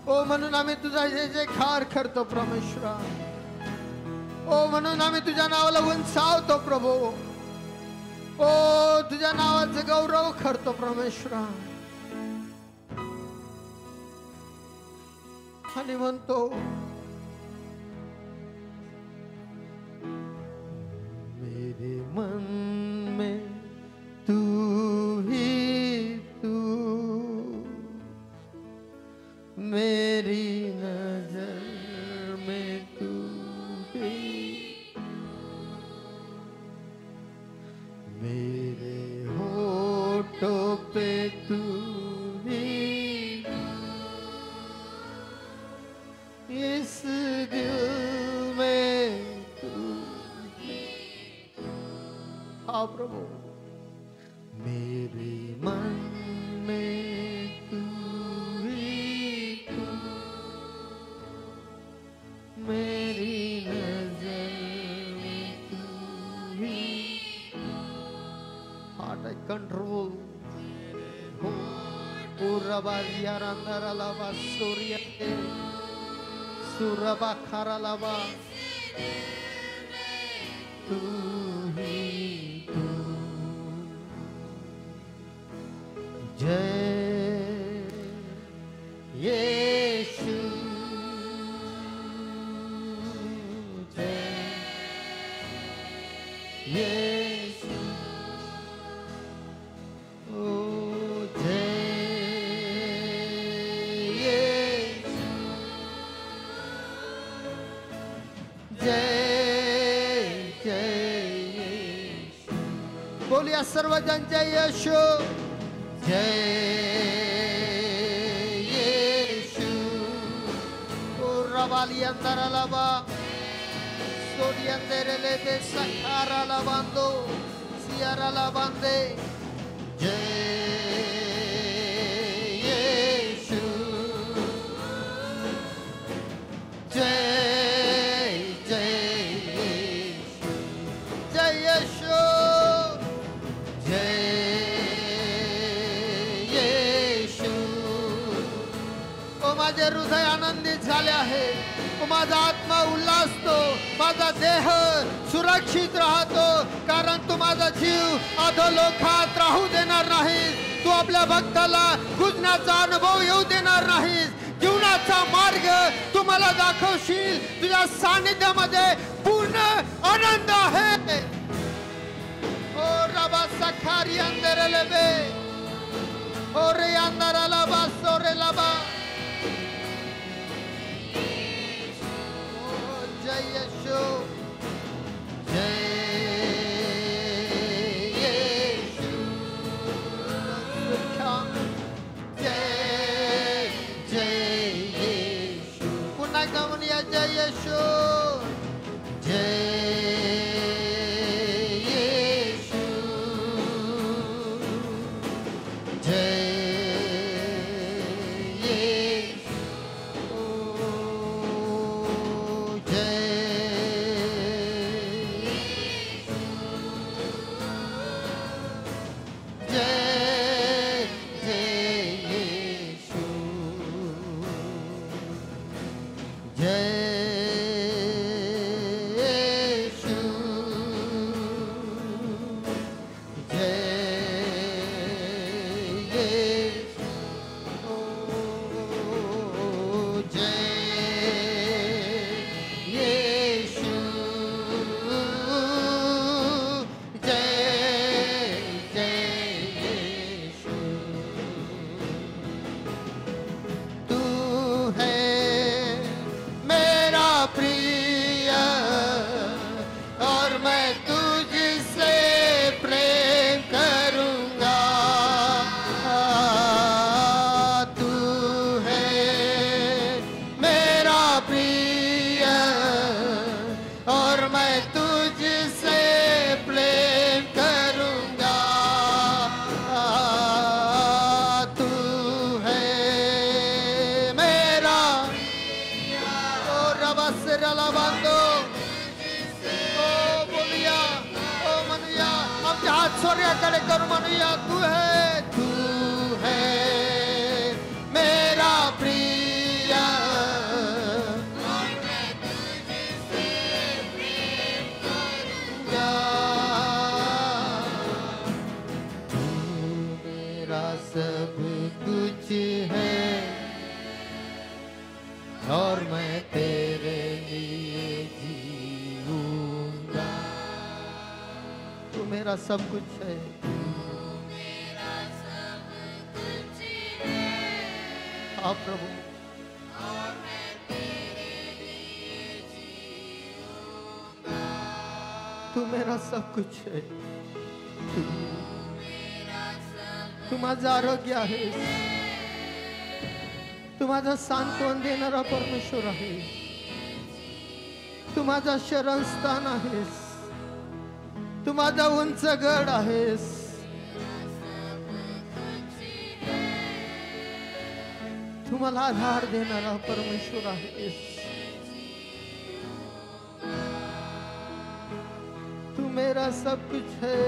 ओ म्हणून आम्ही तुझा जय जयकार करतो परमेश्वरा. ओ म्हणून आम्ही तुझ्या नावाला उंचावतो प्रभू. ओ तुझ्या नावाचं गौरव करतो परमेश्वरा. आणि म्हणतो मेरे मन में तू ही तू, मेरी नजर में तू ही, मेरे होठों पे तू ही, इस दिल में तू ही. हाँ प्रभु. मेरे मन में तू ही तू, मेरी नजर में तू ही. Heart I control. Pura baria randara lava surya de suraba khara lava. तू ही तू. जय यीशु, जय यीशु. ओ जय यीशु, जय जय यीशु. बोलिया सर्वजन जय यीशु. जय यीशु. ओ रवाली अंदर लबा सोडी अंदर ले बे सखारा लबांदो सियारा लबांदे. जय यीशु, जय जय यीशु, जय यीशु, जय माझे हृदय आनंदित झाले आहे. माझा आत्मा उल्हासतो, माझा देह सुरक्षित राहतो, कारण तू माझा जीव अधोलोकात राहू देणार नाहीस. तू आपल्या भक्ताला गुजण्याचा अनुभव येऊ देणार नाहीस. जीवनाचा मार्ग तू मला दाखवशील. तुझ्या सानिध्यामध्ये पूर्ण आनंद आहे. ओ रबा सखारी अंदर लेबे ओ रे अंदर लबा सोरे लबा. जय यीशु, जय यीशु, जय जय यीशु. पुन्हा एकदा म्हणूया जय यीशु, जय यीशु, मेरा सब कुछ है और मैं तेरे लिए जीऊंगा। तू मेरा सब कुछ है, हाँ प्रभु। तू मेरा सब कुछ है, तू माझं आरोग्य आहेस, तू माझा सांत्वन देणारा परमेश्वर आहे, तू माझा शरणस्थान आहेस, तू माझा उंच गड आहेस, तू मला आधार देणारा परमेश्वर आहेस। तू मेरा सब कुछ है,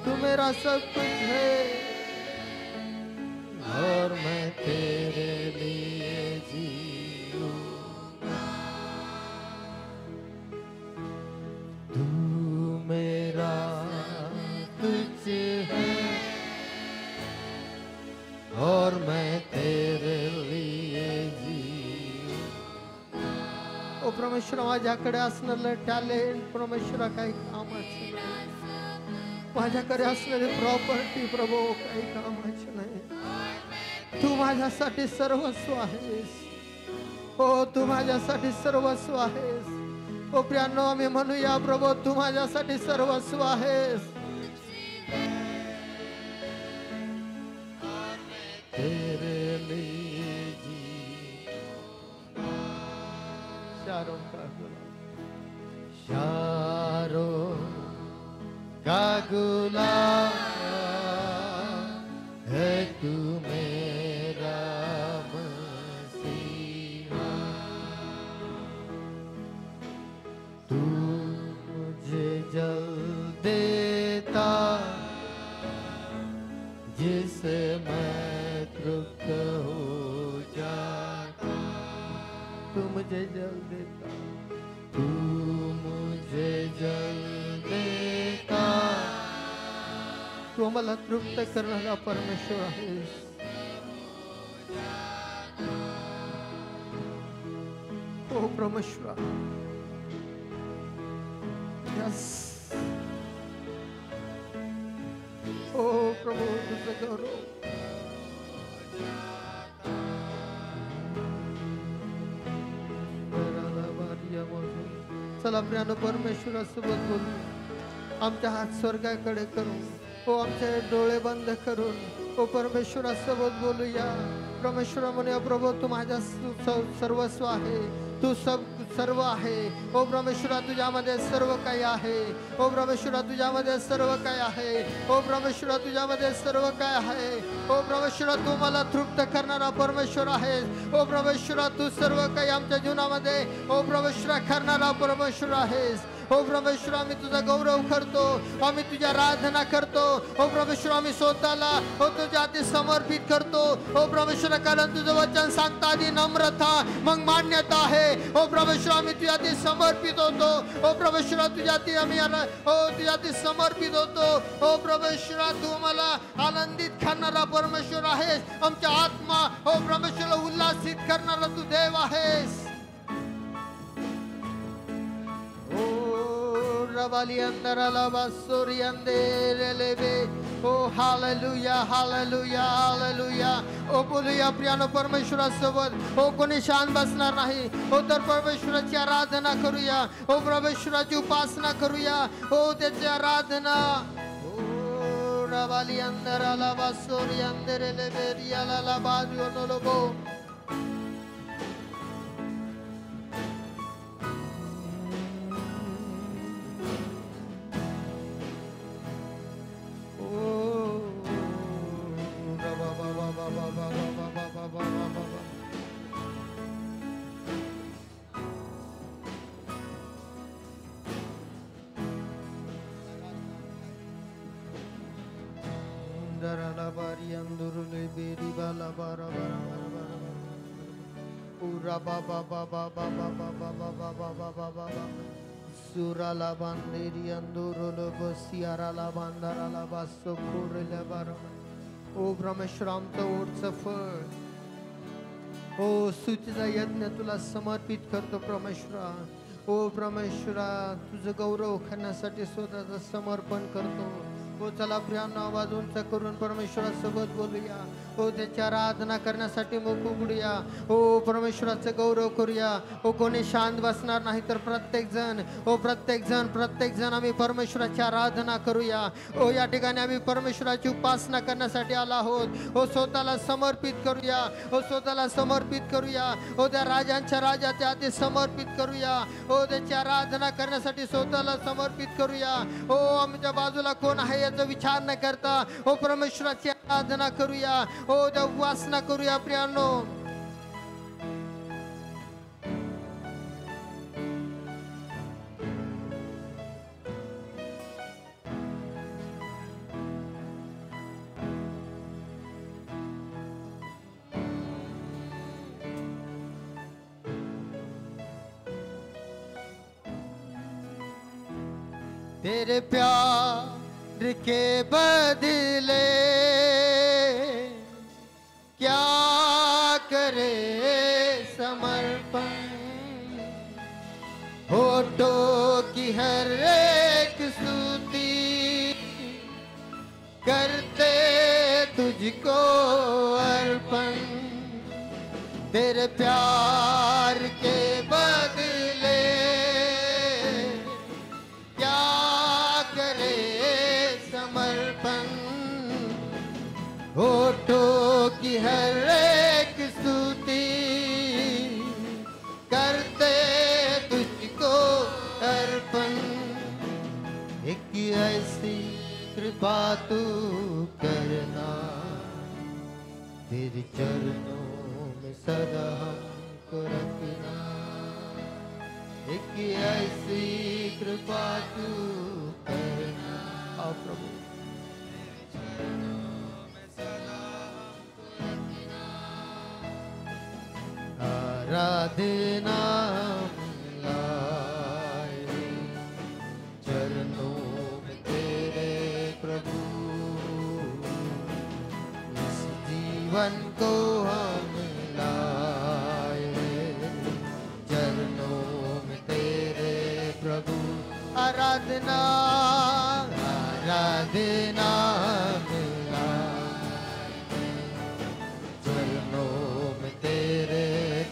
तू मेरा सब कुछ है और मैं तेरे लिए जीऊंगा। तू मेरा कुछ है और मैं तेरे लिए जीऊंगा। ओ परमेश्वर, माझ्याकडे असणारे टॅलेंट परमेश्वरा काही कामाचे नाही, माझ्याकडे असणारी प्रॉपर्टी प्रभू काही कामाची नाही। तू माझ्यासाठी सर्वस्व आहेस, हो तू माझ्यासाठी सर्वस्व आहेस। ओ प्रियांनो, आम्ही म्हणूया प्रभू तू माझ्यासाठी सर्वस्व आहेस। तेरे लिए शारों का गुलाब है तू मेरा मसीहा। तू मुझे जल देता जिसे मैं तृप्त हो जाता। तू मुझे जल देता, तू मुझे जल देता, तू आम्हाला तृप्त करणारा परमेश्वर आहेस। ओ परमेश्वर, यस ओ प्रभू, तुझं गौरव। चला प्रियानो, परमेश्वरासोबत बोलू, आमच्या हात स्वर्गाकडे करून, ओ आमचे डोळे बंद करून ओ परमेश्वरासोबत बोलूया। परमेश्वरा म्हणूया, प्रभू तू माझ्या सर्वस्व आहे, तू सर्व आहे। ओ परमेश्वरा, तुझ्यामध्ये सर्व काही आहे। ओ परमेश्वरा, तुझ्यामध्ये सर्व काही आहे। ओ परमेश्वरा, तुझ्यामध्ये सर्व काय आहे। ओ परमेश्वरा, तू मला तृप्त करणारा परमेश्वर आहेस। ओ परमेश्वरा, तू सर्व काही आमच्या जीवनामध्ये ओ परमेश्वरा करणारा परमेश्वर आहेस। ओ परमेश्वर, आम्ही तुझा गौरव करतो, आम्ही तुझी आराधना करतो। ओ परमेश्वर, आम्ही स्वतःला ओ तुझ्या हाती समर्पित करतो। ओ परमेश्वर, कारण तुझं वचन सांगता आधी नम्रता मग मान्यता आहे। ओ परमेश्वर, आम्ही तुझ्या हाती समर्पित होतो। ओ परमेश्वर, तुझ्या हाती आम्ही तुझ्या हाती समर्पित होतो। ओ परमेश्वर, तू मला आनंदित करणारा परमेश्वर आहेस। आमच्या आत्मा ओ परमेश्वर उल्हासित करणारा तू देव आहेस। Oh, hallelujah, hallelujah, hallelujah. ओ बोलूया प्रियानो परमेश्वरासोबत। ओ कोणी शांत बसणार नाही, ओ तर परमेश्वराची आराधना करूया, ओ परमेश्वराची उपासना करूया, ओ त्याची आराधना। ओ रवाली अंदर आला बासोरी अंदर लेबेरिया ला बाजू नोलोबो। Surala banderi andurolo bosiarala bandarala basso kurele barama. O परमेश्वर आमचं ओटचं फळ ओ स्तुतीचा यज्ञ तुला समर्पित करतो परमेश्वरा. ओ परमेश्वरा तुझं गौरव करण्यासाठी स्वतःचं समर्पण करतो. ओ चला प्रियांनो आवाज उंच करून परमेश्वरासोबत बोलूया. ओ त्याची आराधना करण्यासाठी मुख उघडूया. ओ परमेश्वराचं गौरव करूया. ओ कोणी शांत बसणार नाही तर प्रत्येक जण आम्ही परमेश्वराची आराधना करूया. ओ या ठिकाणी आम्ही परमेश्वराची उपासना करण्यासाठी आलो आहोत. ओ स्वतःला समर्पित करूया. ओ स्वतःला समर्पित करूया. ओ त्या राजांच्या राजाच्या हाती समर्पित करूया. ओ त्याची आराधना करण्यासाठी स्वतःला समर्पित करूया. ओ आमच्या बाजूला कोण आहे याचा विचार न करता ओ परमेश्वराची आराधना करूया. ओ त्या उपासना करूया प्रियांनो. तेरे प्यार के बदले क्या करे समर्पण. होठों की हर एक स्तुति करते तुझको अर्पण. तेरे प्यार के बदले होठों की हर एक स्तुति करते तुझको अर्पण. एक ऐसी कृपा तू करना तेरे चरणों में सदा हमको रखना. एक ऐसी कृपा तू करना. आओ प्रभु आराधना लाए चरणों में तेरे प्रभु. इस जीवन को हम लाए चरणों में तेरे प्रभु. आराधना आराधना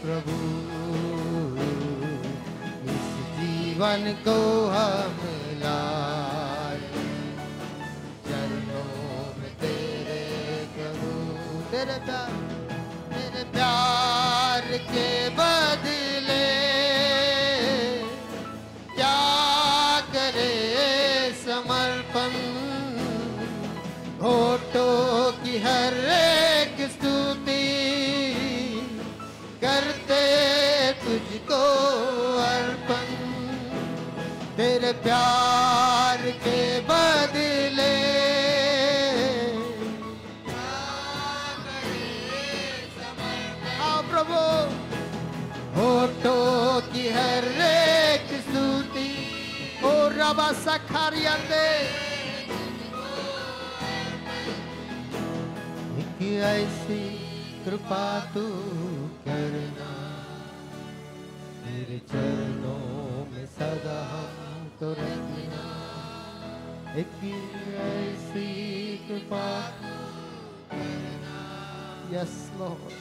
प्रभु. इस जीवन को हम लाए चरणों में तेरे प्रभु. तेरे प्यार के बदले क्या करे समर्पण. होठों की हर एक स्तुति करते तुझको अर्पण. तेरे प्यार के बदले आओ प्रभु. होठों की हर एक स्तुति और रबा सखारिया दे. एक ऐसी कृपा तू करना तेरे चरणों में सदा हमको रखना. एक ऐसी कृपा करना. Yes Lord.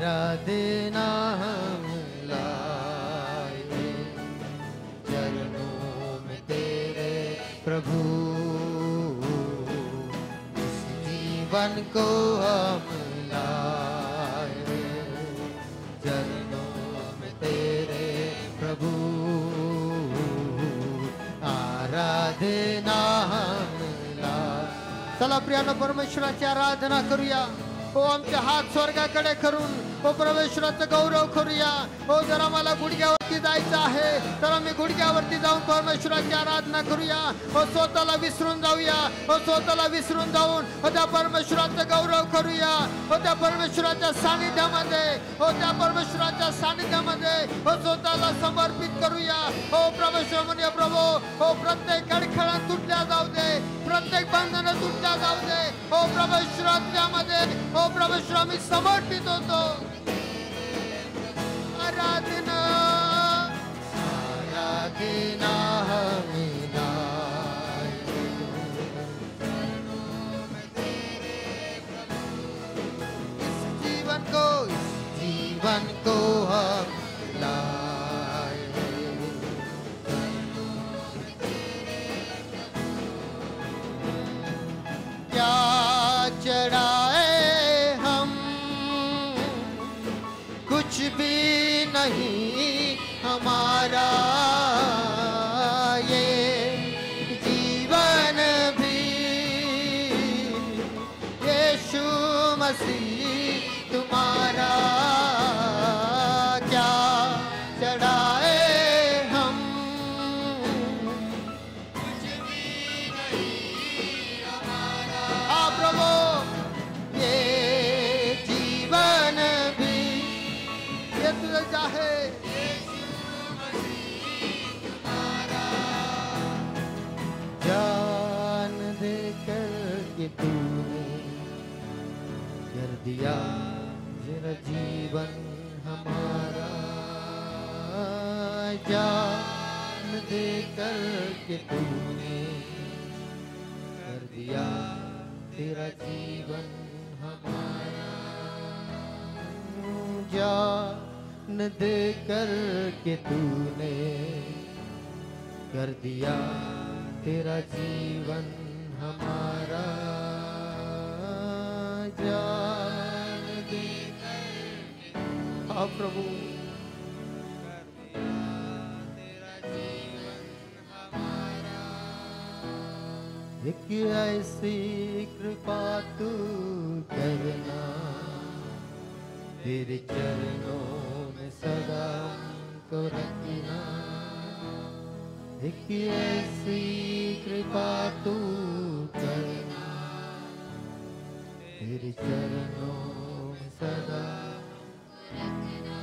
आराधना हम लाए चरणों में तेरे प्रभु. इस जीवन को हम लाए चरणों में तेरे प्रभु. आराधना हम लाए. चला प्रियानो परमेश्वराची आराधना करूया. ओ आमचे हात स्वर्गाकडे करून ओ परमेश्वराचं गौरव करूया. हो जर आम्हाला गुडघ्यावरती जायचं आहे तर आम्ही गुडघ्यावरती जाऊन परमेश्वराची आराधना करूया. हो स्वतःला विसरून जाऊया. हो स्वतःला विसरून जाऊन हो त्या परमेश्वराचं गौरव करूया. हो त्या परमेश्वराच्या सानिध्यामध्ये हो त्या परमेश्वराच्या सानिध्यामध्ये हो स्वतःला समर्पित करूया. हो परमेश्वर म्हणजे प्रभू हो प्रत्येक अडखळण तुटल्या जाऊ दे. प्रत्येक बंधन तुटल्या जाऊ दे. हो परमेश्वर तुझ्यामध्ये हो परमेश्वर आम्ही समर्पित होतो. आराधना आराधना हमें जीवन को हम लाए. क्या चढ़ाए हम कुछ भी नहीं हमारा ये जीवन भी यीशु मसीह तुम्हारा. क्या चढ़ाए हम कुछ भी नहीं हमारा. हाँ प्रभु ये जीवन भी ये तुझे चाहे. जान दे कर के तूने कर दिया जरा जीवन हमारा. जान दे कर के तूने कर दिया तेरा जीवन हमारा. जान दे कर के तूने कर दिया तेरा जीवन हमारा. जान दे हाँ प्रभु कर दिया तेरा जीवन हमारा. एक ऐसी कृपा तू करना तेरे चरणों में सदा को रखना. एक ऐसी कृपा तू करना तेरे चरणों में सदा रखना.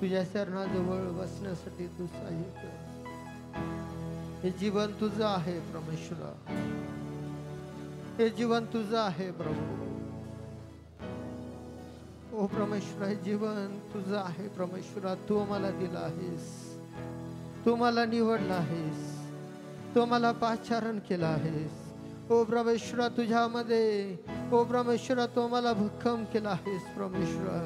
तुझ्या चरणाजवळ बसण्यासाठी तू सहाय्य कर. हे जीवन तुझं आहे परमेश्वरा. हे जीवन तुझं आहे प्रभू. ओ परमेश्वरा हे जीवन तुझं आहे परमेश्वरा. तू मला दिलं आहेस. तू मला निवडला आहेस. तू मला पाचारण केलं आहेस. ओ परमेश्वरा तुझ्यामध्ये ओ परमेश्वरा तू मला भक्कम केला आहेस परमेश्वरा.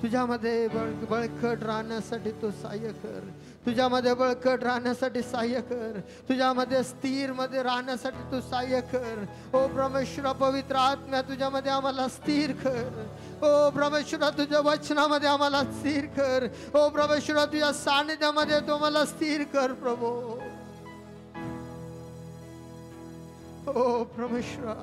तुझ्यामध्ये बळकट राहण्यासाठी तू सहाय्य कर. तुझ्यामध्ये बळकट राहण्यासाठी सहाय्य कर. तुझ्यामध्ये स्थिर मध्ये राहण्यासाठी तू सहाय्य कर. ओ परमेश्वरा पवित्र आत्म्या तुझ्यामध्ये आम्हाला स्थिर कर. ओ परमेश्वरा तुझ्या वचनामध्ये आम्हाला स्थिर कर. ओ परमेश्वरा तुझ्या सानिध्यामध्ये तू मला स्थिर कर प्रभू. ओ परमेश्वरा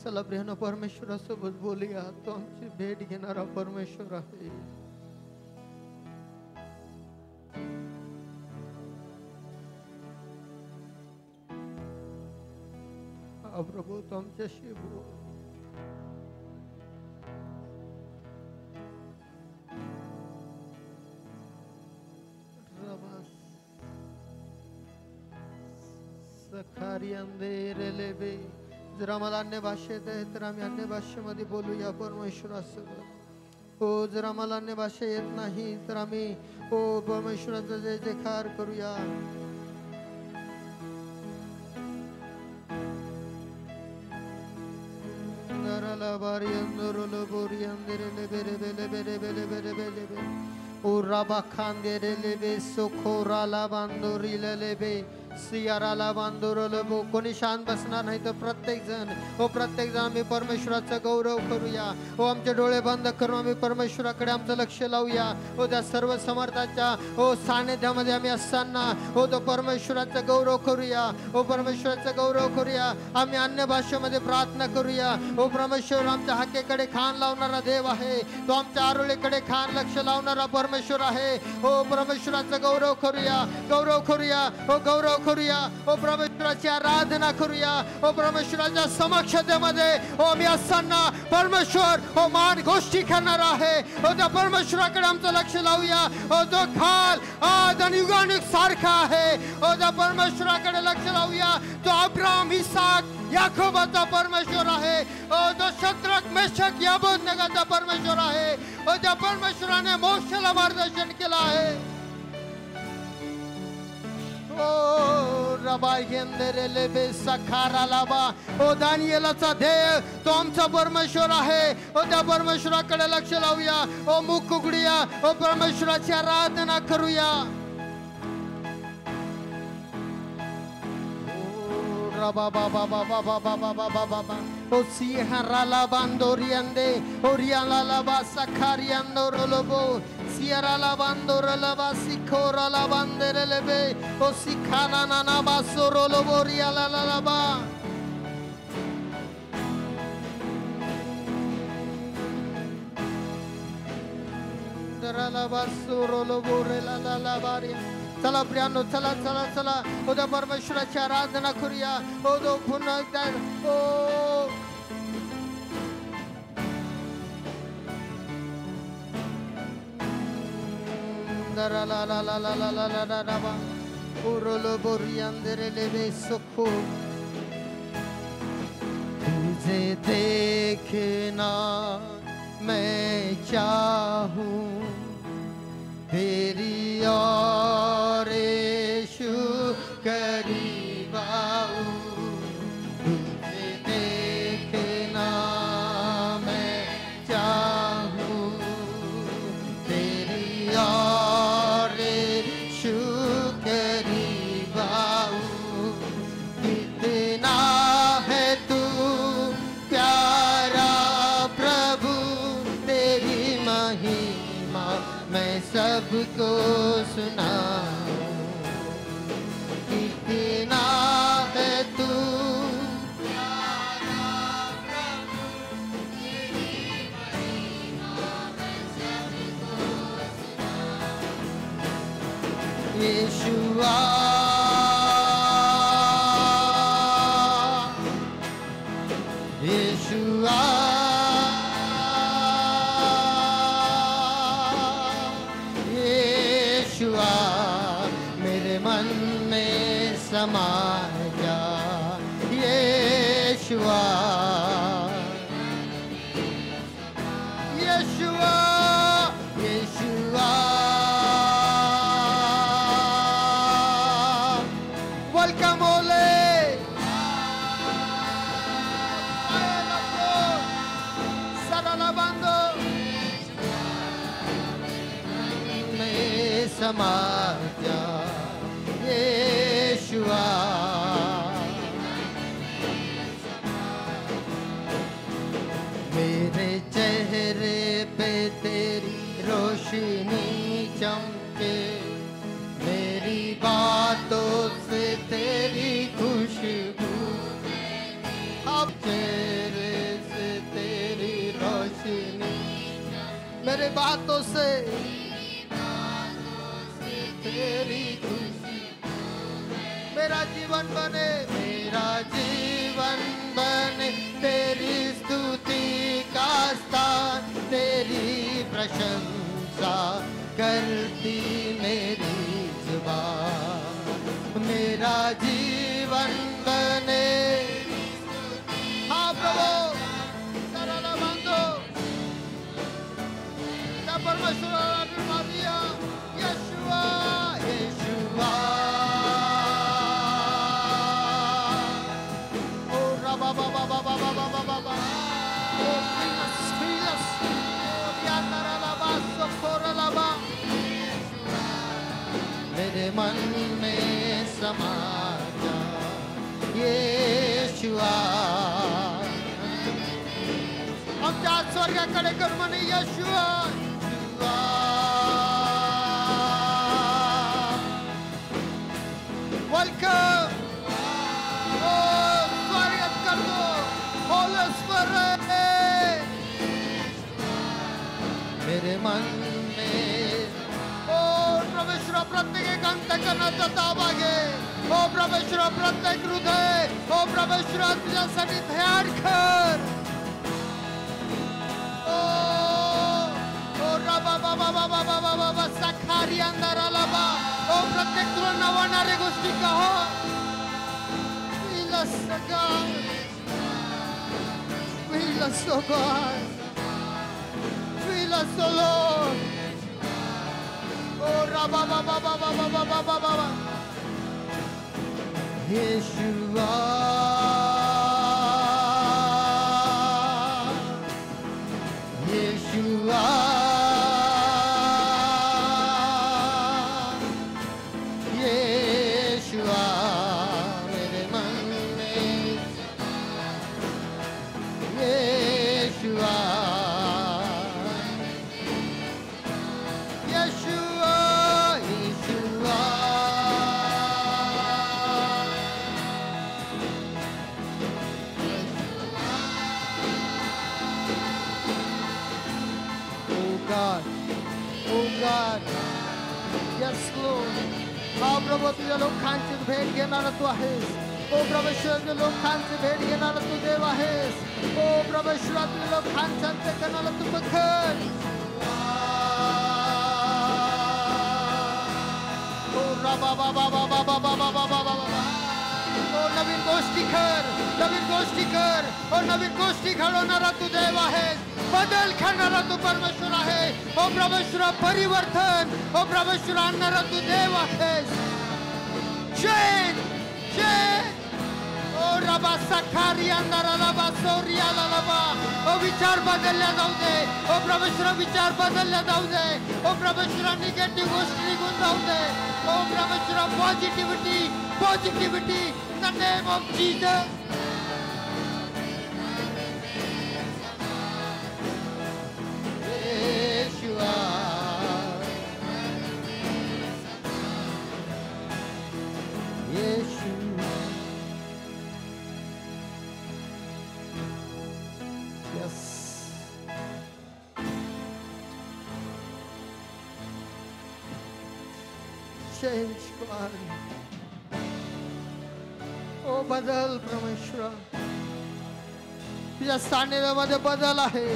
चला प्रियानो परमेश्वरासोबत बोलूया. तो आमची भेट घेणारा परमेश्वर आहे. प्रभू तो आमच्याशी बोल. सखारियांदे जर आम्हाला अन्य भाषेत आहे तर आम्ही अन्य भाषेमध्ये बोलूया परमेश्वरासोबत. हो जर आम्हाला अन्य भाषा येत नाही तर आम्ही हो परमेश्वराचा जय जयकार करूया. नरला बारी अंदरला बोरी अंदरे ले बेरे बेले बेरे बेले बेरे बेले बे ओ राबा खांदेरे ले बे सोखोरा ला बांदोरी ले बे सियाराला बांधुरलं बो. कोणी शांत बसणार नाही तर प्रत्येक जण आम्ही परमेश्वराचा गौरव करूया. आमचे डोळे बंद करून आम्ही परमेश्वराकडे आमचं लक्ष लावूया. त्या सर्व समर्थाच्या सानिध्यामध्ये आम्ही असताना तो परमेश्वराचा गौरव करूया. परमेश्वराचा गौरव करूया. आम्ही अन्य भाषेमध्ये प्रार्थना करूया. परमेश्वर आमच्या हाकेकडे खान लावणारा देव आहे. तो आमच्या आरोळीकडे खान लक्ष लावणारा परमेश्वर आहे. परमेश्वराचा गौरव करूया. गौरव करूया. गौरव करूया. परमेश्वराची आराधना करूया. परमेश्वराच्या समक्षतेमध्ये मी असताना परमेश्वर मान गोष्टी करणार आहे. त्या परमेश्वराकडे आमचं लक्ष लावूया. जो काल आज आणि युगानुयुग सारखा आहे. त्या परमेश्वराकडे लक्ष लावूया. जो अब्राहम इसाक याकोबाचा परमेश्वर आहे. जो शद्रक मेशक अबेदनगोचा परमेश्वर आहे. त्या परमेश्वराने मोशेला मार्गदर्शन केलं आहे. दानियेलाचा देव तो आमचा परमेश्वर आहे. त्या परमेश्वराकडे लक्ष लावूया. मुख उघडूया. परमेश्वराची आराधना करूया. बाबा बाबा बाबा बाबा बाबा बाबा ओ सिहराला बांदोरियंदे ओरियाला बासखारियंदो रोलोबो सिहराला बांदोरला बासिखोराला बांदेरेलेबे ओ सिखाना नाना बासोरोलोबो रियाला लाबा दराला बासोरोलोबो रेला लाबारी. चला प्रियानो चला चला चला उद्या परमेश्वराची आराधना करूया. दो पुन्हा एकदा दरा ला ला ला ला ला ला ला ला ला बा उरोलो बोरियांदरे लेवे सुखो तुझे देखना मैं चाहूं तेरी और यीशु करीब आऊं. तुझे देखना मैं चाहूं तेरी और यीशु करीब आऊं. कितना है तू प्यारा प्रभु तेरी महिमा मैं सबको सुनाऊं. कितना है तू प्यारा प्रभु तेरी महिमा मैं सबको सुनाऊं. यीशुआ यीशुआ मेरे मन में समा जा. यीशुआ यीशुआ यीशुआ वेलकम ओले सरला बंदो में समा जा. यीशुआ मेरे चेहरे पे तेरी रोशनी चमके. मेरी बातों से तेरी खुशबू अब चेहरे से तेरी रोशनी. मेरे बातों से तेरी खुशी मेरा जीवन बने. मेरा जीवन बने तेरी स्तुति का स्थान. तेरी प्रशंसा करती मेरी जुबान. मेरा जीवन बने. हाँ प्रभु सरला बंदो ba ba ba ba ba ba ba ba ba ba. Oh, fill us. Oh, yandara la ba sokora la ba. मेरे मन में समा जा येशुआ. आमच्या स्वर्गाकडे कर म्हणे येशुआ. वेलकम. Oh, स्वागत करतो होली स्पिरिट. मेरे मन में प्रवेश प्रत्येक अंतकरणाचा ताबा घे. ओ प्रवेश प्रत्येक हृदय. ओ प्रवेश तुझ्यासाठी तयार कर. ओ रबा बाबा बाबा बाबा बाबा सखारी अंधाराला बा. ओ प्रत्येक तुला नवणारे गोष्टी कहो. Villous God. Villous God. Villous Lord. Oh, Rabba, ba, ba, ba, ba, ba, ba, ba, ba, ba, ba. Yeshua, Yeshua, Yeshua, mere man mein Yeshua. God. Yes, Lord. हा प्रभू तुझ्या लोकांची भेट घेणारा तू आहेस. ओ प्रभेश्वर तुझ्या लोकांची भेट घेणारा तू देव आहेस. ओ प्रभेश्वर तुझ्या लोकांच्या अंतःकरणाला तू बघ. ओ रबा बाबा बाबा बाबा बाबा बाबा. ओ नवीन गोष्टी कर. नवीन गोष्टी कर. ओ नवीन गोष्टी घडवणारा तू देव आहेस. बदल करणारा तू परमेश्वर आहे. ओ परमेश्वर परिवर्तन. ओ परमेश्वर आणणारा तू देव आहेस. Change change. ओ रबा सखारी अंधारा लबा सोरिया लबा. ओ विचार बदलल्या जाऊ दे. ओ परमेश्वर विचार बदलल्या जाऊ दे. ओ परमेश्वर निगेटिव्ह गोष्टी निघून जाऊ दे. ओ परमेश्वर positivity positivity in the name of Jesus. Change God. ओ बदल परमेश्वर. तुझ्या सानिध्यामध्ये बदल आहे.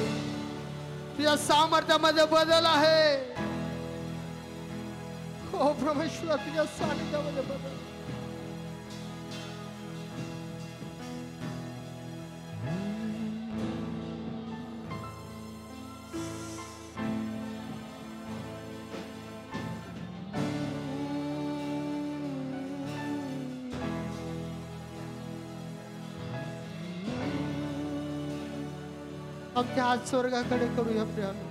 तुझ्या सामर्थ्यामध्ये बदल आहे. ओ परमेश्वर तुझ्या सानिध्यामध्ये बदल. आमच्या हात स्वर्गाकडे करूया प्रियानो.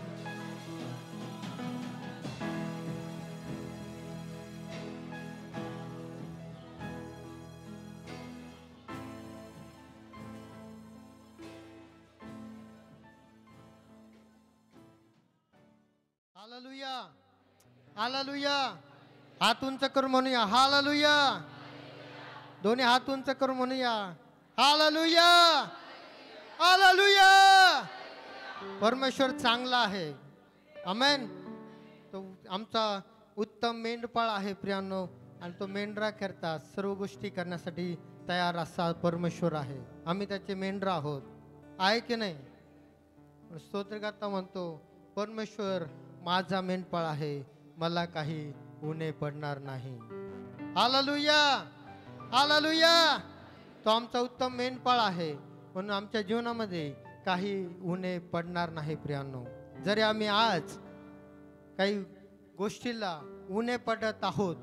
Hallelujah hallelujah. हात उंच करून म्हणूया हालेलुया. दोन्ही हात उंच करून म्हणूया हालेलुया हालेलुया. परमेश्वर चांगला आहे. आमेन. तो आमचा उत्तम मेंढपाळ आहे प्रियानो. आणि तो मेंढरा करता सर्व गोष्टी करण्यासाठी तयार असा परमेश्वर आहे. आम्ही त्याचे मेंढरा आहोत. आहे की नाही. स्तोत्रकर्ता म्हणतो परमेश्वर माझा मेंढपाळ आहे. मला काही उणे पडणार नाही. Hallelujah hallelujah. तो आमचा उत्तम मेंढपाळ आहे. म्हणून आमच्या जीवनामध्ये काही उणे पडणार नाही प्रियानो. जरी आम्ही आज काही गोष्टीला उणे पडत आहोत,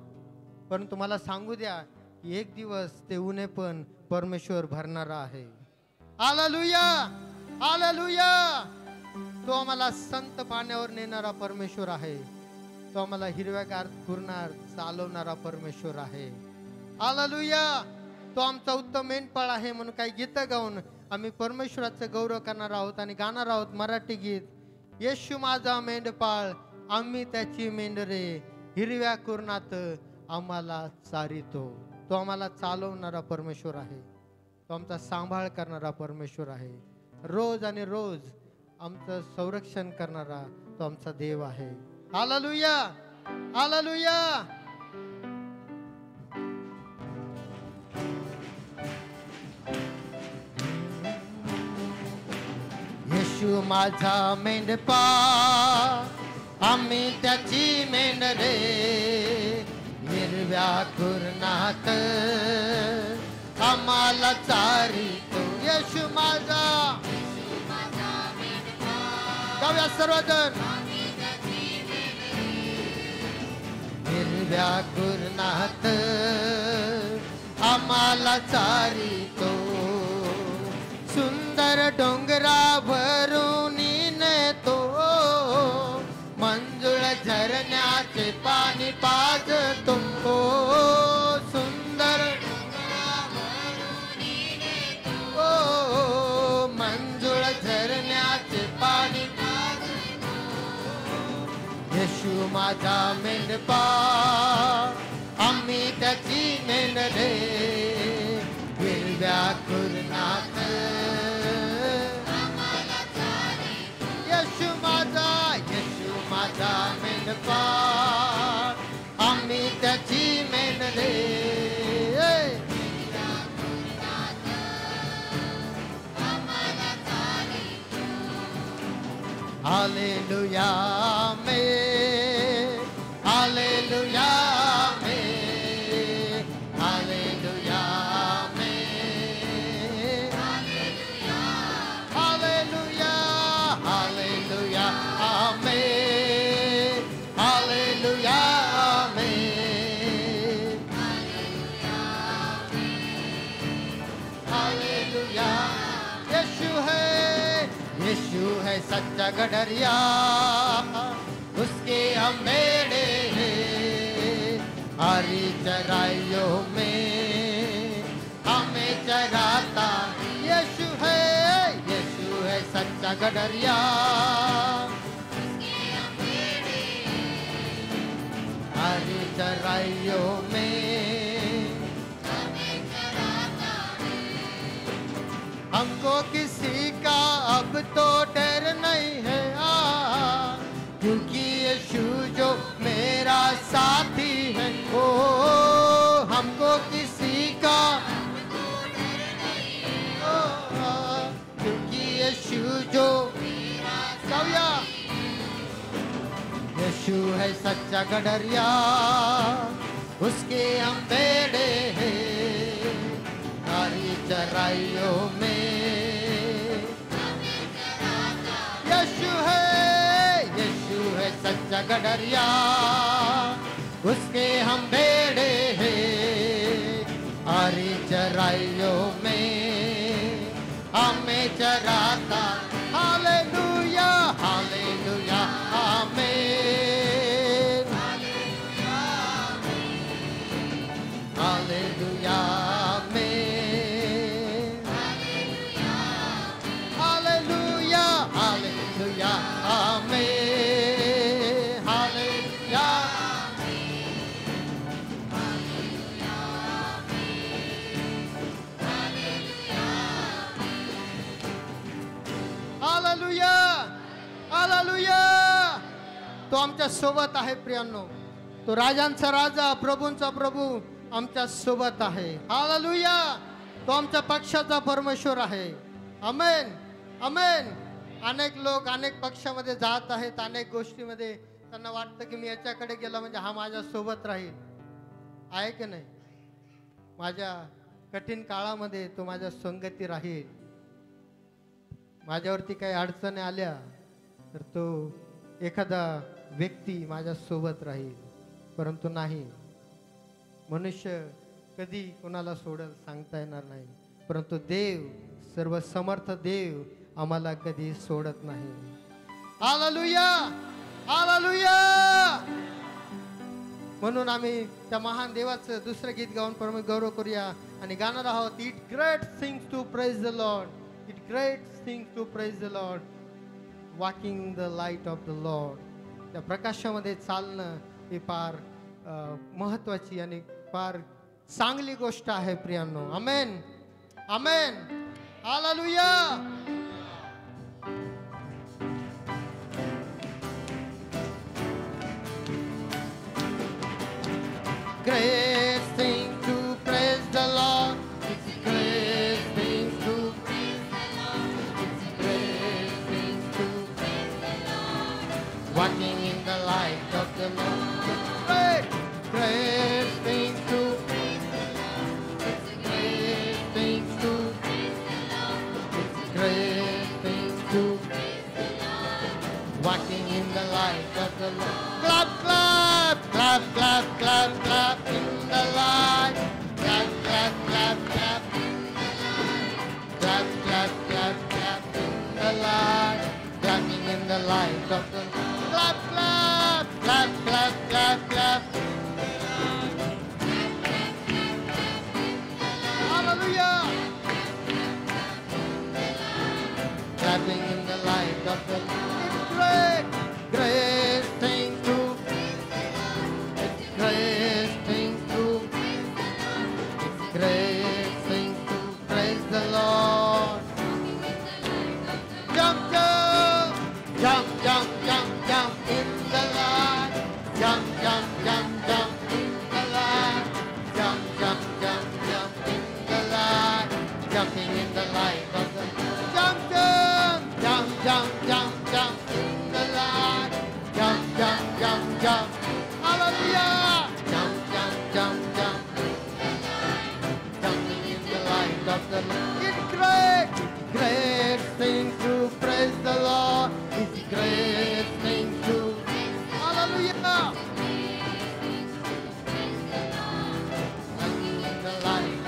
परंतु मला सांगू द्या एक दिवस ते उणे पण परमेश्वर भरणारा आहे. Hallelujah, hallelujah. तो आम्हाला संत पाण्यावर नेणारा परमेश्वर आहे. तो आम्हाला हिरव्यागार कुरणार चालवणारा परमेश्वर आहे. हालेलुया. तो आमचा उत्तम मेंढपाळ आहे म्हणून काही गीतं गाऊन आम्ही परमेश्वराचं गौरव करणार आहोत आणि गाणार आहोत मराठी गीत. येशू माझा मेंढपाळ, आम्ही त्याची मेंढरे, हिरव्या कुरणात आम्हाला चारितो. तो आम्हाला चालवणारा परमेश्वर आहे. तो आमचा सांभाळ करणारा परमेश्वर आहे. रोज आणि रोज आमचं संरक्षण करणारा तो आमचा देव आहे. Hallelujah, hallelujah. येशू माझा मेंढपाळ, आम्ही त्याची मेंढरे, हिरव्या कुरणात आम्हाला चारितो. येशू माझा, गाऊया सर्वजण. हिरव्या कुरणात आम्हाला चारितो, सुंदर डोंगरावरून नेतो, मंजुळ झरण्याचे पाणी पाजतो. सुंदर मंजुळ झरण्याचे पाणी. येशू माझा मेंढपाळ, आम्ही त्याची मेंढरे, हिरव्या कुरणात. येशू माझा मेंढपाळ, आम्ही त्याची मेंढरे. हालेलुया में, हालेलुया में, हालेलुया में, हालेलुया, हालेलुया में, हालेलुया में, हालेलुया. यीशु है, यीशु है सच्चा गडरिया, उसके हम मेढ़े हैं. हरी चराइयों में हमें चराता यीशु है सच्चा गडरिया. हरी चराइयों में हमको किसी का अब तो डर नहीं है, क्योंकि यीशु जो मेरा साथी है. ओ हमको किसी का क्योंकि यीशु जो कविया. यीशु है सच्चा गडरिया, उसके हम बेड़े हैं. हरी चराइयों में यीशु है सच्चा गडरिया, उसके हम बेड़े हैं. हरी चराइयों में हमें चराता. हालेलुया, हालेलुया आमीन. हालेलुया आमीन. हालेलुया, हालेलुया आमीन. हालेलुया. Hallelujah, hallelujah. तो आमच्या सोबत आहे प्रियांनो. तो राजांचा राजा, प्रभूंचा प्रभू आमच्या सोबत आहे. हालेलुया. तो आमच्या पक्षाचा परमेश्वर आहे. आमेन, आमेन. अनेक लोक अनेक पक्षामध्ये जात आहेत, अनेक गोष्टीमध्ये त्यांना वाटतं की मी याच्याकडे गेला म्हणजे हा माझ्या सोबत राहील. आहे की नाही? माझ्या कठीण काळामध्ये तो माझ्या संगती राहील. माझ्यावरती काही अडचणी आल्या तर तो एखादा व्यक्ती माझ्या सोबत राहील. परंतु नाही, मनुष्य कधी कोणाला सोडेल सांगता येणार नाही. परंतु देव सर्व समर्थ देव आम्हाला कधी सोडत नाही. Hallelujah, hallelujah. म्हणून आम्ही त्या महान देवाचं दुसरं गीत गाऊन परमेश्वर गौरव करूया आणि गाणार आहोत. It great things to praise the lord, it great things to praise the lord, walking in the light of the lord. त्या प्रकाशामध्ये चालणं ही फार महत्वाची आणि फार चांगली गोष्ट आहे प्रियांनो. आमेन, आमेन, hallelujah. Great thing to praise the Lord. It's a great thing to praise the Lord. It's a great thing to praise the Lord. Walking in the light of the Lord. Great, great thing to praise the Lord. It's a great thing to praise the Lord. It's a great thing to praise the Lord. Walking in the light of the Lord. Clap, clap, clap, clap, clap, clap in the light. Clap, clap, clap, clap in the light. Clap, clap, clap, clap in the light. Clapping in the light of the Lord. Clap, clap, clap, clap, clap, clap in the light. Hallelujah. Clapping in the light of the Lord. Great, great thing to great thing to great thing to praise the Lord. Jump, jump, jump, jump, jump, jump in the light. Jump, jump, jump, jump in the light. Jump, jump, jump, jump in the light. Jumping in the light of the jump, jump, jump, jump, jump, jump in the light. Jump, jump, jump, jump. Hallelujah. Jump, jump, jump, jump in the light. Jumping in the light of the Lord. It's great, great thing to praise the Lord. It's a great thing to hallelujah. Jumping in the light.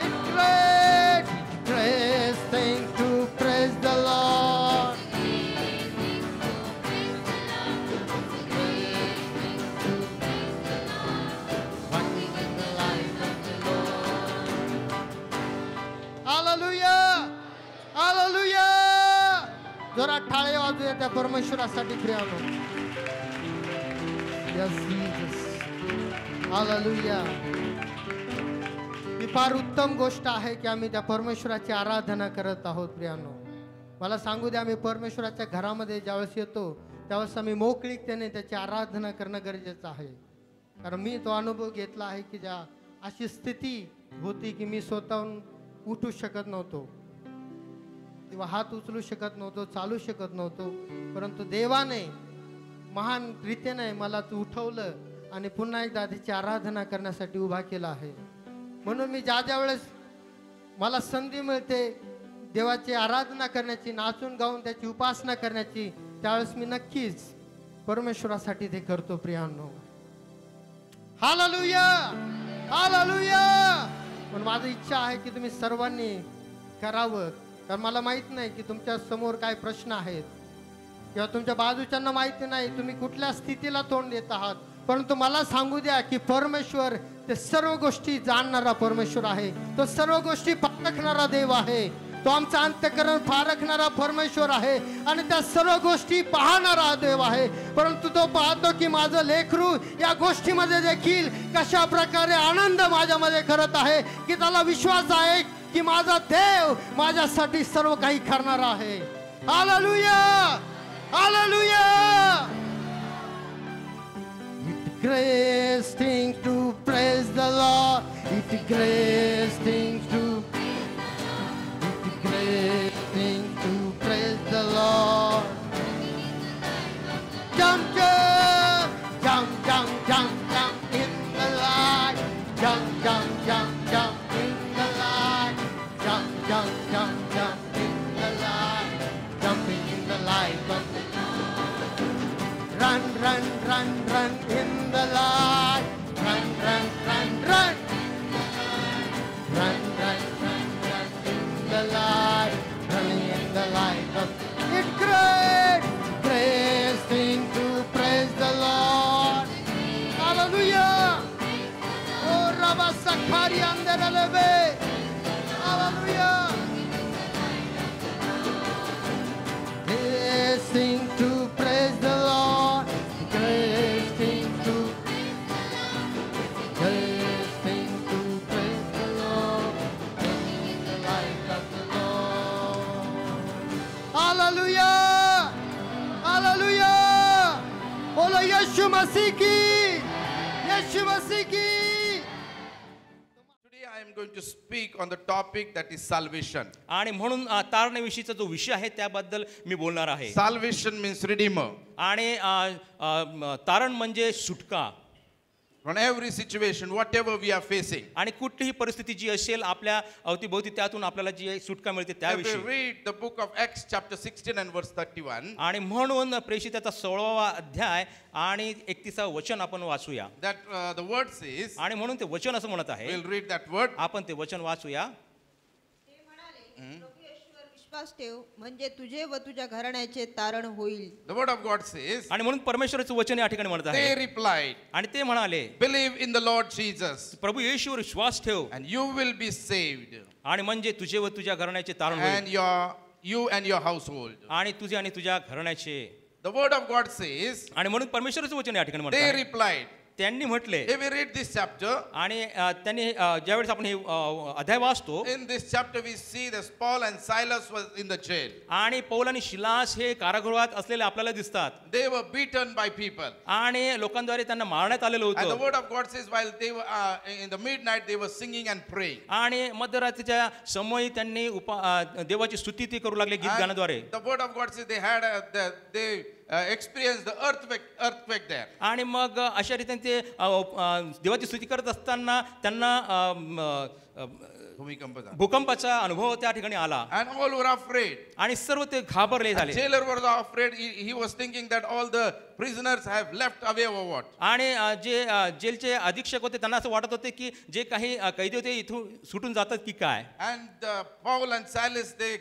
It's great, great thing to praise the Lord. Hallelujah. जोरात टाळ्या वाजूया त्या परमेश्वरासाठी प्रियानो. Yes Jesus. Hallelujah. ही फार उत्तम गोष्ट आहे की आम्ही त्या परमेश्वराची आराधना करत आहोत प्रियानो. मला सांगू द्या, आम्ही परमेश्वराच्या घरामध्ये ज्यावेळेस येतो त्यावेळेस आम्ही मोकळीकतेने त्याची आराधना करणं गरजेचं आहे. कारण मी तो अनुभव घेतला आहे की ज्या अशी स्थिती होती की मी स्वतःहून उठू शकत नव्हतो किंवा हात उचलू शकत नव्हतो, चालू शकत नव्हतो, परंतु देवाने महान रीतीने मला तू उठवलं आणि पुन्हा एकदा त्याची आराधना करण्यासाठी उभा केला आहे. म्हणून मी ज्या वेळेस मला संधी मिळते देवाची आराधना करण्याची, नाचून गाऊन त्याची उपासना करण्याची, त्यावेळेस मी नक्कीच परमेश्वरासाठी ते करतो प्रियांनो. Hallelujah, hallelujah. पण माझी इच्छा आहे की तुम्ही सर्वांनी करावं, कारण मला माहित नाही की तुमच्या समोर काय प्रश्न आहेत किंवा तुमच्या बाजूच्यांना माहिती नाही तुम्ही कुठल्या स्थितीला तोंड देत आहात, परंतु मला सांगू द्या की परमेश्वर ते सर्व गोष्टी जाणणारा परमेश्वर आहे. तो सर्व गोष्टी पारखणारा देव आहे. तो आमचा अंतःकरण पारखणारा परमेश्वर आहे आणि त्या सर्व गोष्टी पाहणारा देव आहे. परंतु तो पाहतो की माझं लेकरू या गोष्टीमध्ये देखील कशा प्रकारे आनंद माझ्यामध्ये करत आहे, की त्याला विश्वास आहे की माझा देव माझ्यासाठी सर्व काही करणारा आहे. Hallelujah, hallelujah. It's great thing to praise the Lord. It's great thing to great thing to praise the Lord. Jump, jump, jump, jump, jump, jump in the light. Jump, jump, jump, jump in the light. Jump, jump, jump, jump in the light. Jumping in the light of the Lord. Run, run, run, run in the light. Run, run, run, run. Run. Hallelujah, hallelujah, बोलो यीशु मसीह की, यीशु मसीह की. Today I am going to speak on the topic that is salvation. आणि म्हणून तारणेविषयीचा जो विषय आहे त्याबद्दल मी बोलणार आहे. Salvation means redeemer. आणि तारण म्हणजे सुटका. From every situation, whatever we are facing. आणि कुठलीही परिस्थिती जी असेल आपल्या अवतीभोवती त्यातून आपल्याला जी सुटका मिळते If we त्याविषयी. read the book of Acts chapter 16 and verse 31, आणि म्हणून प्रेषिताचा 16वा अध्याय आणि 31वा वचन आपण वाचूया. that the word says, आणि म्हणून ते वचन असं म्हणत आहे. we'll read that word. आपण ते वचन वाचूया. ते म्हणाले, प्रभू येशूवर विश्वास ठेव म्हणजे तुझे व तुझ्या घराण्याचे तारण होईल. The word of God says, आणि म्हणून परमेश्वराचं वचन या ठिकाणी म्हणत they आहे. replied, आणि ते म्हणाले, believe in the Lord Jesus प्रभू येशूवर विश्वास ठेव and you will be saved आणि म्हणजे तुझे व तुझ्या घराण्याचे तारण and होईल. you and your household. आणि तुझे आणि तुझ्या घराण्याचे. The word of God says, आणि म्हणून परमेश्वराचं वचन या ठिकाणी म्हणत they आहे. replied. त्यांनी म्हटले. If we read this chapter, आणि त्यांनी ज्यावेळेस आपण हे अध्याय वाचतो in this chapter we see that Paul and Silas was in the jail. आणि पौल आणि शिलास हे कारागृहात असलेले आपल्याला दिसतात. They were beaten by people. आणि लोकांद्वारे त्यांना मारण्यात आलेलं And the होतं. word of God says while they were in the midnight they were singing and praying. आणि मध्यरात्रीच्या समयी त्यांनी देवाची स्तुती ते करू लागले गीत And गाण्याद्वारे. the word of God says they had they experienced the earthquake there. आणि मग अशा रीतीने ते देवाची स्तुती करत असताना त्यांना भूमिकंप झाला. भूकंपाचा अनुभव त्या ठिकाणी आला. And all were afraid. आणि सर्व ते घाबरले झाले. Jailer was afraid. He was thinking that all the prisoners have left away or what. आणि जे जेलचे अधीक्षक होते त्यांना असं वाटत होते की जे काही कैदी होते इथून सुटून जातात की काय. And Paul and Silas they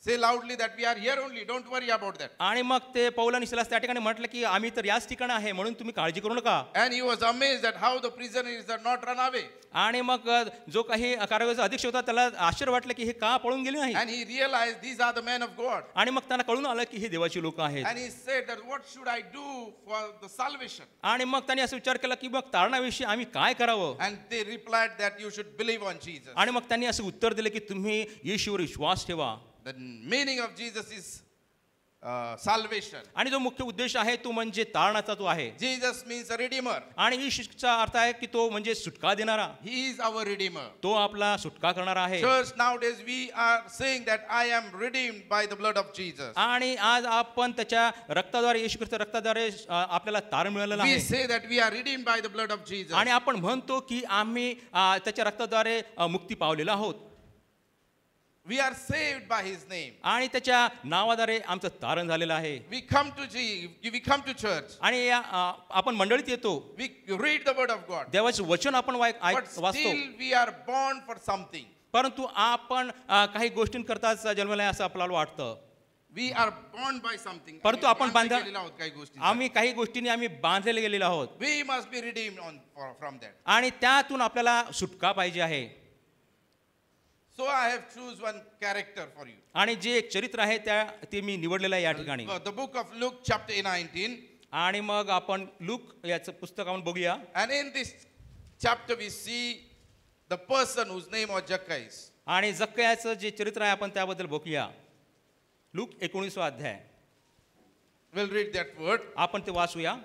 say loudly that we are here only, don't worry about that. आणि मग ते पौल आणि सिलास त्या ठिकाणी म्हटलं की आम्ही तर याच ठिकाणी आहे म्हणून तुम्ही काळजी करू नका. And he was amazed at how the prisoners had not run away. आणि मग जो काही कारागृहाचा अधीक्षक होता त्याला आश्चर्य वाटलं की हे का पळून गेले नाही. And he realized these are the men of God. आणि मग त्यांना कळून आलं की हे देवाची लोक आहेत. And he said that what should I do for the salvation? आणि मग त्यांनी असं विचार केला की मग तारणाविषयी आम्ही काय करावं. And they replied that you should believe on Jesus. आणि मग त्यांनी असं उत्तर दिलं की तुम्ही येशूवर विश्वास ठेवा. The meaning of Jesus is salvation. आणि जो मुख्य उद्देश आहे तो म्हणजे तारणाचा तो आहे. Jesus means a redeemer. आणि येशूचा अर्थ आहे की तो म्हणजे सुटका देणारा. He is our redeemer. तो आपला सुटका करणारा आहे. Church, nowadays we are saying that I am redeemed by the blood of Jesus. आणि आज आपण त्याच्या रक्ताद्वारे येशू ख्रिस्ताच्या रक्ताद्वारे आपल्याला तारण मिळालेलं We आहे. say that we are redeemed by the blood of Jesus. आणि आपण म्हणतो की आम्ही त्याच्या रक्ताद्वारे मुक्ती पावलेलो आहोत. We are saved by his name. आणि त्याच्या नावाद्वारे आमचं तारण झालेलं आहे. We come to church. आणि आपण मंडळीत येतो. We read the word of God. देवाचं वचन आपण But वाचतो. still we are born for something. परंतु आपण काही गोष्टींकरताच जन्मला आहे असं आपल्याला वाटतं. We are born by something. परंतु आपण आम्ही काही गोष्टींनी आम्ही बांधलेले गेलेलो आहोत. We must be redeemed from that. आणि त्यातून आपल्याला सुटका पाहिजे आहे. So I have choose one character for you. आणि जे एक चरित्र आहे ते मी निवडलेलं आहे या ठिकाणी. The book of Luke chapter 19. आणि मग आपण लूक याचं पुस्तक आपण बघूया. And in this chapter we see the person whose name was Zacchaeus. आणि जक्कयाचं जे चरित्र आहे आपण त्याबद्दल बघूया. लूक 19वा अध्याय. We'll read that word. आपण ते वाचूया.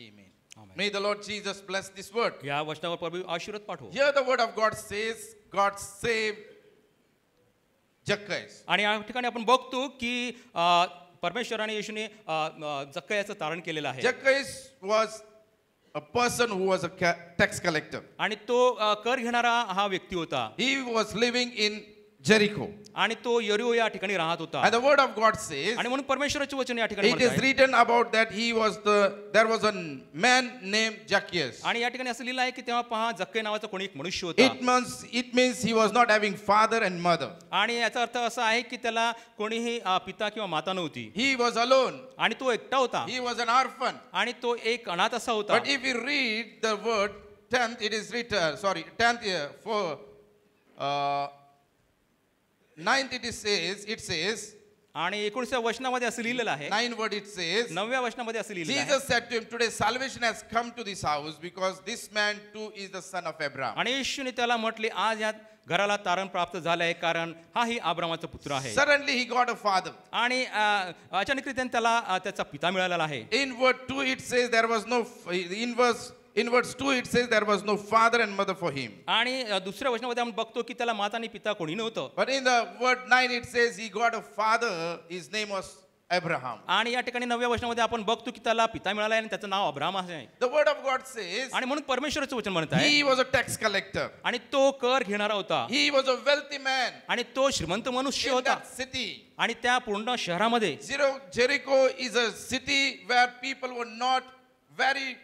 Amen. May the Lord Jesus bless this word. या वचनावर प्रभू आशीर्वाद पाठवो. Here the word of God says, God saved Zacchaeus. आणि या ठिकाणी आपण बघतो की परमेश्वराने येशूने जक्कयाचं तारण केलेलं आहे. Zacchaeus was a person who was a tax collector. आणि तो कर घेणारा हा व्यक्ती होता. He was living in Jericho. आणि तो यरीहो या ठिकाणी राहत होता. And the word of God says, आणि म्हणून परमेश्वराचे वचन या ठिकाणी it म्हणत is आहे. written about that there was a man named Zacchaeus. आणि या ठिकाणी असं लिहिलं आहे की तेव्हा पहा जक्कई नावाचा कोणी एक मनुष्य होता. It means he was not having father and mother. आणि याचा अर्थ असा आहे की त्याला कोणीही पिता किंवा माता नव्हती. He was alone. आणि तो एकटा होता. He was an orphan. आणि तो एक अनाथ असा होता. But if you read the word 10th, it is written, 9th it says, आणि 19व्या वचनामध्ये असं लिहिलेलं आहे. 9 word it says, 9व्या वचनामध्ये असं लिहिलेलं आहे. Jesus said to him, today salvation has come to this house because this man too is the son of Abraham. आणि येशूने त्याला म्हटले आज या घराला तारण प्राप्त झाले आहे कारण हाही अब्रामाचा पुत्र आहे. Suddenly he got a father. आणि अचानकरीत्याने त्याला त्याचा पिता मिळालेला आहे. In word 2 it says there was no, in verse 2 it says there was no father and mother for him. आणि दुसऱ्या वचनामध्ये आपण बघतो की त्याला माता आणि पिता कोणी नव्हतं. But in the word 9 it says he got a father, his name was Abraham. आणि या ठिकाणी 9व्या वचनामध्ये आपण बघतो की त्याला पिता मिळाला आहे आणि त्याचं नाव अब्राम आहे. The word of God says आणि म्हणून परमेश्वराचं वचन म्हणत आहे he was a tax collector. आणि तो कर घेणारा होता. He was a wealthy man आणि तो श्रीमंत मनुष्य in होता. that city. आणि त्या पूर्ण शहरामध्ये Jericho is a city where people were not very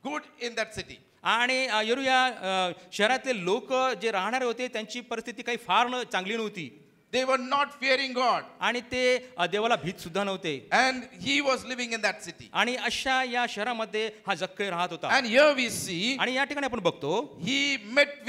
good in that city. आणि यरू या शहरातले लोक जे राहणारे होते त्यांची परिस्थिती काही फार चांगली नव्हती. They were not fearing God. आणि ते देवाला भीत सुद्धा नव्हते. And he was living in that city. आणि अशा या शहरामध्ये हा जक्कई राहत होता. And here we see आणि या ठिकाणी आपण बघतो he met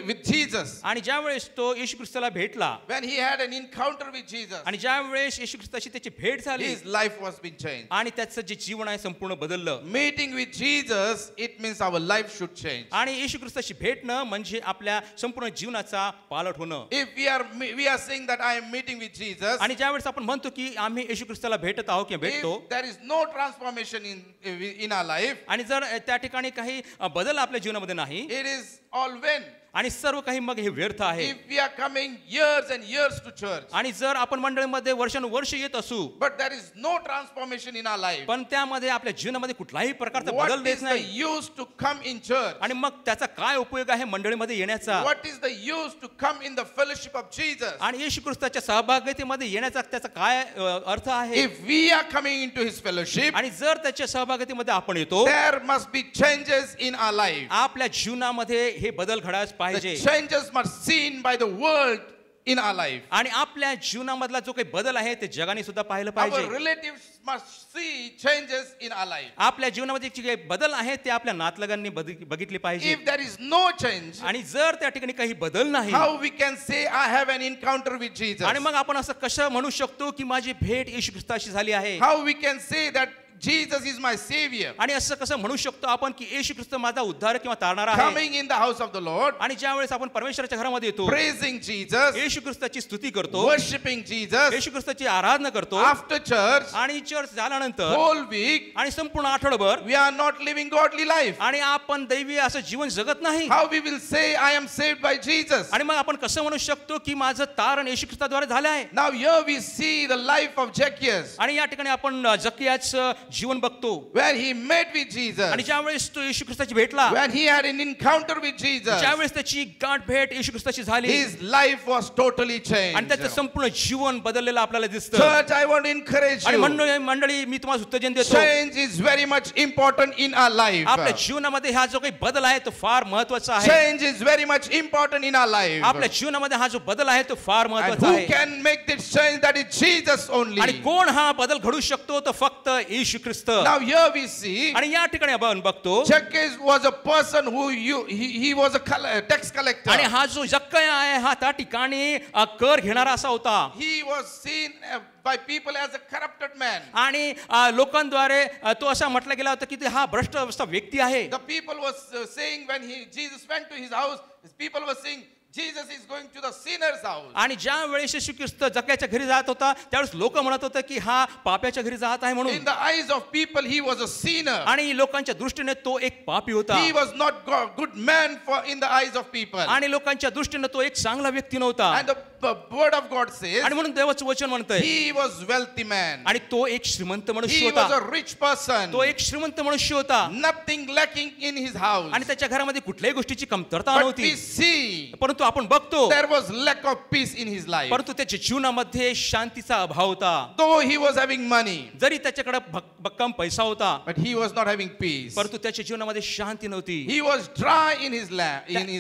with Jesus. आणि ज्या वेळेस तो येशू ख्रिस्ताला भेटला, When he had an encounter with Jesus, आणि ज्या वेळेस येशू ख्रिस्ताशी त्याची भेट झाली, his life was being changed. आणि त्याचं जे जीवन आहे संपूर्ण बदललं. Meeting with Jesus, it means our life should change. आणि येशू ख्रिस्ताशी भेटणं म्हणजे आपल्या संपूर्ण जीवनाचा पालट होणं. If we are saying that I am meeting with Jesus, आणि ज्या वेळेस आपण म्हणतो की आम्ही येशू ख्रिस्ताला भेटत आहोत किंवा भेटतो, if there is no transformation in our life, आणि जर त्या ठिकाणी काही बदल आपल्या जीवनामध्ये नाही, it is all vain. आणि सर्व काही मग हे व्यर्थ आहे. If we are coming years and years to church, आणि जर आपण मंडळीमध्ये वर्षानुवर्ष येत असू, but there is no transformation in our life, पण त्यामध्ये आपल्या जीवनामध्ये कुठलाही प्रकारचा what बदल देत is the नाही, use to come in church? आणि मग त्याचा काय उपयोग आहे मंडळीमध्ये येण्याचा? What is the use to come in the fellowship of Jesus? आणि येशू ख्रिस्ताच्या सहभागितेमध्ये येण्याचा त्याचा काय अर्थ आहे? If we are coming into his fellowship, आणि जर त्याच्या सहभागितेमध्ये आपण येतो, there must be changes in our life. आपल्या जीवनामध्ये हे बदल घडायला The पाहिजे. changes must seen by the world in our life. आणि आपल्या जीवनामधला जो काही बदल आहे ते जगाने सुद्धा पाहिलं Our पाहिजे. relatives must see changes in our life. आपल्या जीवनामध्ये जे काही बदल आहे ते आपल्या नातलगांनी बघितले पाहिजे. If there is no change, आणि जर त्या ठिकाणी काही बदल नाही, how we can say I have an encounter with Jesus? आणि मग आपण असं कसं म्हणू शकतो की माझी भेट येशू ख्रिस्ताशी झाली आहे? How we can say that Jesus is my savior? आणि असं कसं म्हणू शकतो आपण की येशू ख्रिस्त माझा उद्धारक किंवा तारणारा आहे? Coming in the house of the Lord, आणि ज्या वेळेस आपण परमेश्वराच्या घरामध्ये येतो, praising Jesus, येशू ख्रिस्ताची स्तुती करतो, worshiping Jesus, येशू ख्रिस्ताची आराधना करतो, after church, आणि चर्च झाल्यानंतर whole week, आणि संपूर्ण आठवडाभर we are not living godly life. आणि आपण दैवी असं जीवन जगत नाही, How we will say I am saved by Jesus? आणि मग आपण कसं म्हणू शकतो की माझं तारण येशू ख्रिस्ताद्वारे झालं आहे? Now here we see the life of Zacchaeus, आणि या ठिकाणी आपण जक्कियाचं जीवन बघतो, where he met with Jesus, आणि ज्या वेळेस तो येशू ख्रिस्ताची भेटला, when he had an encounter with Jesus, ज्या वेळेस त्याची गाठ भेट येशू ख्रिस्ताची झाली, his life was totally आणि changed. त्याचं संपूर्ण जीवन बदललेलं आपल्याला दिसतं. Church, I want to encourage आणि you. मंडळी मी तुम्हाला उत्तेजन देतो, Change is very much important in our life. आपल्या जीवनामध्ये हा जो काही बदल आहे तो फार महत्वाचा आहे. Change is very much important in our life. आपल्या जीवनामध्ये हा जो बदल आहे तो फार And महत्वाचा who आहे. can make this change? That is Jesus only. आणि कोण हा बदल घडू शकतो? तो फक्त येशू ख्रिस्त. Now here we see आणि या ठिकाणी आपण बघतो, Zacchaeus was a person who he was a tax collector. आणि हा जो जक्कया आहे हा त्या ठिकाणी कर घेणारा असा होता. He was seen by people as a corrupted man. आणि लोकांद्वारे तो असा म्हटला गेला होता की हा भ्रष्ट असा व्यक्ती आहे. The people was saying when Jesus went to his house, his people were saying Jesus is going to the sinner's house. आणि ज्या वेळेस येशू ख्रिस्त जक्याच्या घरी जात होता त्यावेळेस लोक म्हणत होते की हा पाप्याच्या घरी जात आहे म्हणून. In the eyes of people, he was a sinner. आणि लोकांच्या दृष्टीने तो एक पापी होता. He was not good man in the eyes of people. आणि लोकांच्या दृष्टीने तो एक चांगला व्यक्ती नव्हता. And the word of God says, आणि म्हणून देवाचं वचन म्हणतंय he was wealthy man. आणि तो एक श्रीमंत मनुष्य He was होता. a rich person. तो एक श्रीमंत मनुष्य होता Nothing lacking in his house. आणि त्याच्या घरामध्ये कुठल्याही गोष्टीची कमतरता But नव्हती. we see परंतु आपण बघतो there was lack of peace in his life. परंतु त्याच्या जीवनामध्ये शांतीचा अभाव होता. Though he was having money, जरी त्याच्याकडे भक्कम पैसा होता but he was not having peace. परंतु त्याच्या जीवनामध्ये शांती नव्हती. He was dry in his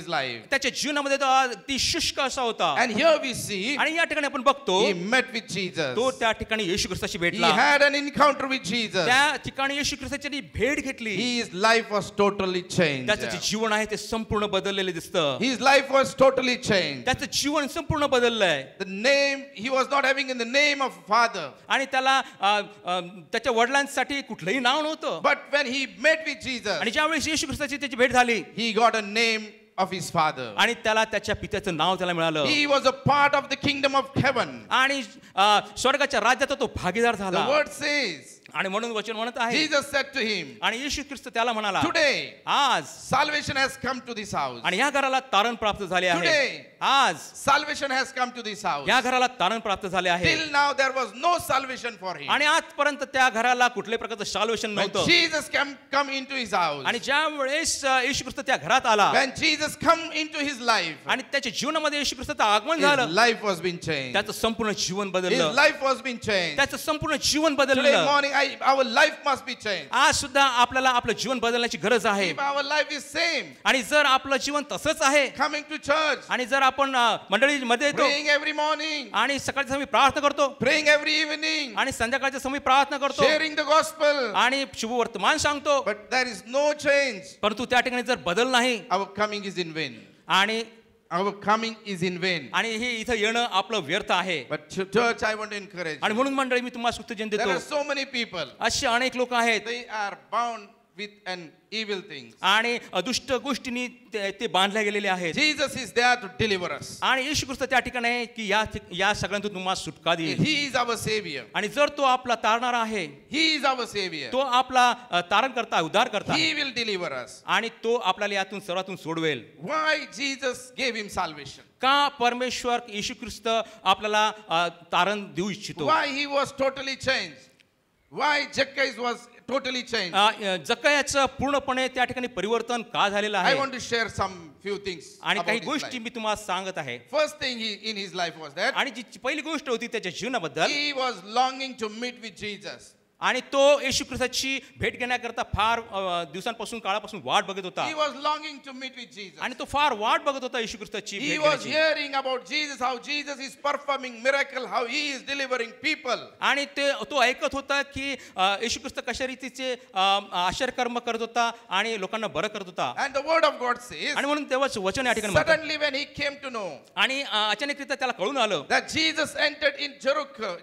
life. त्याच्या जीवनामध्ये तो अति शुष्क असा होता. And here we see आणि या ठिकाणी आपण बघतो he met with Jesus. तो त्या ठिकाणी येशू ख्रिस्ताशी He भेटला. had an encounter with Jesus. त्या ठिकाणी येशू ख्रिस्ताची भेट घेतली. His life was totally changed. त्याचं जे जीवन आहे ते संपूर्ण बदललेले दिसतं. His life was totally changed. त्याचं जीवन संपूर्ण बदललंय. The name he was not having in the name of father. आणि त्याला त्याच्या वडिलांसाठी कुठलंही नाव नव्हतं. But when he met with Jesus, आणि ज्यावेळेस येशू ख्रिस्ताची त्याची भेट झाली he got a name of his father. आणि त्याला त्याच्या पित्याचं नाव त्याला मिळालं. He was a part of the kingdom of heaven. आणि स्वर्गाच्या राज्याचा तो भागीदार The झाला. word says, आणि म्हणून वचन म्हणत आहे Jesus said to him, आणि येशू ख्रिस्त त्याला म्हणाला today आज salvation has come to this house. आणि या घराला तारण प्राप्त झाले आहे. Today आज salvation has come to this house. या घराला तारण प्राप्त झाले आहे. Till now there was no salvation for him. आणि आजपर्यंत त्या घराला कुठल्याही प्रकारचं साल्वेशन When नव्हतं. Jesus come into his house, आणि ज्या वेळेस येशू ख्रिस्त त्या घरात आला when Jesus come into his life, आणि त्याच्या जीवनामध्ये येशू ख्रिस्ताचं आगमन his झालं life was being changed. त्याचं संपूर्ण जीवन His बदललं. life was being changed. त्याचं संपूर्ण जीवन Today बदललं. morning, our life must be changed. आज सुद्धा आपल्याला आपलं जीवन बदलण्याची गरज आहे. If our life is same, आणि जर आपलं जीवन तसंच आहे coming to church, आणि जर आपण मंडळीमध्ये येतो praying every morning, आणि सकाळच्या समयी प्रार्थना करतो praying every evening, आणि संध्याकाळच्या समयी प्रार्थना करतो sharing the gospel, आणि शुभ वर्तमान सांगतो but there is no change, परंतु त्या ठिकाणी जर बदल नाही our coming is in vain. आणि Our coming is in vain. आणि हे इथं येणं आपलं व्यर्थ आहे. But church, I want to encourage आणि you. म्हणून मंडळी मी तुम्हाला सूचना There देतो are so many people. असे अनेक लोक आहेत They are bound with an evil things. आणि दुष्ट गोष्टींनी ते बांधल्या गेलेले आहेत. Jesus is there to deliver us. आणि येशू ख्रिस्त त्या ठिकाणी आहे की या सगळ्यांतून तुम्हाला सुटका देईल. He is our savior. आणि जर तो आपला तारणारा आहे He is our savior. तो आपला तारण करता उद्धार करता He will deliver us. आणि तो आपल्याला यातून सर्वातून सोडवेल. Why Jesus gave him salvation? का परमेश्वर येशू ख्रिस्त आपल्याला तारण देऊ इच्छितो. Why he was totally changed? Why Zacchaeus was totally changed? जक्कयाचं पूर्णपणे त्या ठिकाणी परिवर्तन का झालेलं I आहे want to share some few things आणि about काही his गोष्टी life. मी तुम्हाला सांगत आहे. First thing in his life was that आणि जी पहिली गोष्ट होती त्याच्या जीवनाबद्दल he was longing to meet with Jesus. आणि तो येशू ख्रिस्ताची भेट घेण्याकरता फार दिवसांपासून काळापासून वाट बघत होता. He was longing to meet with Jesus. आणि तो फार वाट बघत होता येशू ख्रिस्ताची He भेट was घेण्याची. hearing about Jesus, how Jesus is performing miracle, how he is delivering people. आणि तो ऐकत होता की येशू ख्रिस्त कशा रीतीचे आश्चर्यकर्म करत होता आणि लोकांना बरं करत होता. And the word of God says, आणि म्हणून देवाचं वचन या ठिकाणी म्हणतं. suddenly when he came to know आणि अचानकरीत्या त्याला कळून आलं that Jesus entered in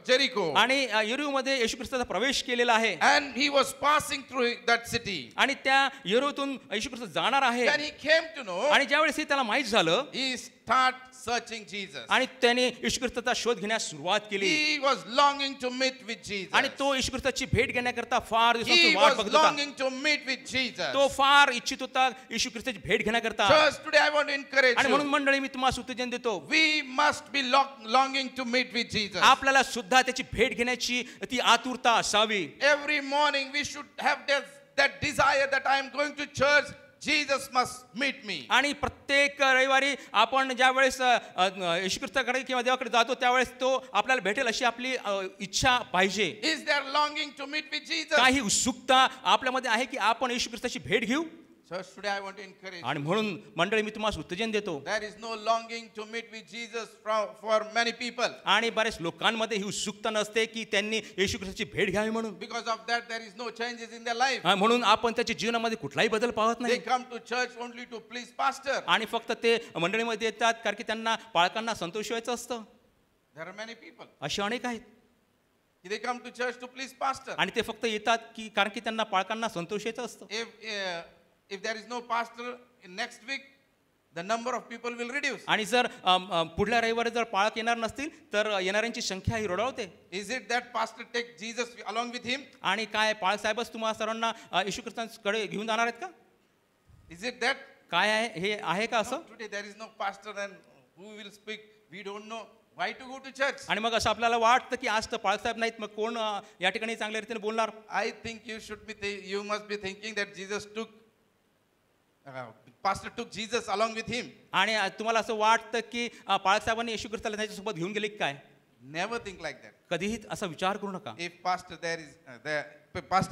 Jericho, आणि यरीहोमध्ये येशू ख्रिस्ताचा प्रवेश केलेला आहे and he was passing through that city, आणि त्या यरीहोतून येशू ख्रिस्त जाणार आहे. when he came to know, आणि ज्यावेळेस हे त्याला माहित झालं he start searching Jesus. आणि त्याने येशू ख्रिस्ताचा शोध घेण्यास सुरुवात केली. He was longing to meet with Jesus. आणि तो येशू ख्रिस्ताची भेट घेण्याकरता फार He दिवसांपासून वाट was बघत होता. longing to meet with Jesus. तो फार इच्छित होता येशू ख्रिस्ताची भेट घेण्याकरता. Church, today I want to encourage आणि म्हणून you. मंडळी मी तुम्हाला सूचना देतो We must be longing to meet with Jesus. आपल्याला सुद्धा त्याची भेट घेण्याची ती आतुरता असावी. Every morning we should have that desire that I am going to church. Jesus must meet me. आणि प्रत्येक रविवारी आपण ज्या वेळेस येशू ख्रिस्ताकडे किंवा देवाकडे जातो त्यावेळेस तो आपल्याला भेटेल अशी आपली इच्छा पाहिजे. Is there longing to meet with Jesus? काही उत्सुकता आपल्यामध्ये आहे की आपण येशू ख्रिस्ताची भेट घेऊ. Church, today I want to encourage you. आणि म्हणून मंडळी मी तुम्हाला उत्तेजन देतो. There is no longing to meet with Jesus for many people. आणि बरेच लोकांमध्ये ही उत्सुकता नसते की त्यांनी येशू ख्रिस्ताची भेट घ्यावी म्हणून. Because of that there is no changes in their life. म्हणून आपण त्याच्या जीवनामध्ये कुठलाही बदल पाहत They नाही. come to church only to please pastor. आणि फक्त ते मंडळीमध्ये येतात कारण की त्यांना पालकांना संतोष व्हायचं असतं. There are many people. असे अनेक आहेत. They come to church to please pastor. आणि ते फक्त येतात की कारण की त्यांना पालकांना संतोष यायचं असतं. If there is no pastor in next week, the number of people will reduce. आणि जर पुढल्या रविवारी जर पाळक येणार नसतील तर येणाऱ्यांची संख्या ही रोडावते. Is it that pastor take Jesus along with him? आणि काय पाळक साहेबच तुम्हाला सर्वांना येशू ख्रिस्तांकडे घेऊन जाणार आहेत का? Is it that? काय आहे हे आहे का असं? Today there is no pastor and who will speak? We don't know. Why to go to church? आणि मग असं आपल्याला वाटतं की आज तर पाळक साहेब नाहीत, मग कोण या ठिकाणी चांगल्या रीतीने बोलणार? I think you must be thinking that Jesus took pastor took Jesus along with him. आणि तुम्हाला असं वाटतं की पाळक साहेबांनी येशू ख्रिस्ताला त्याच्यासोबत घेऊन गेले की काय? Never think like that. कधीही असा विचार करू नका. If pastor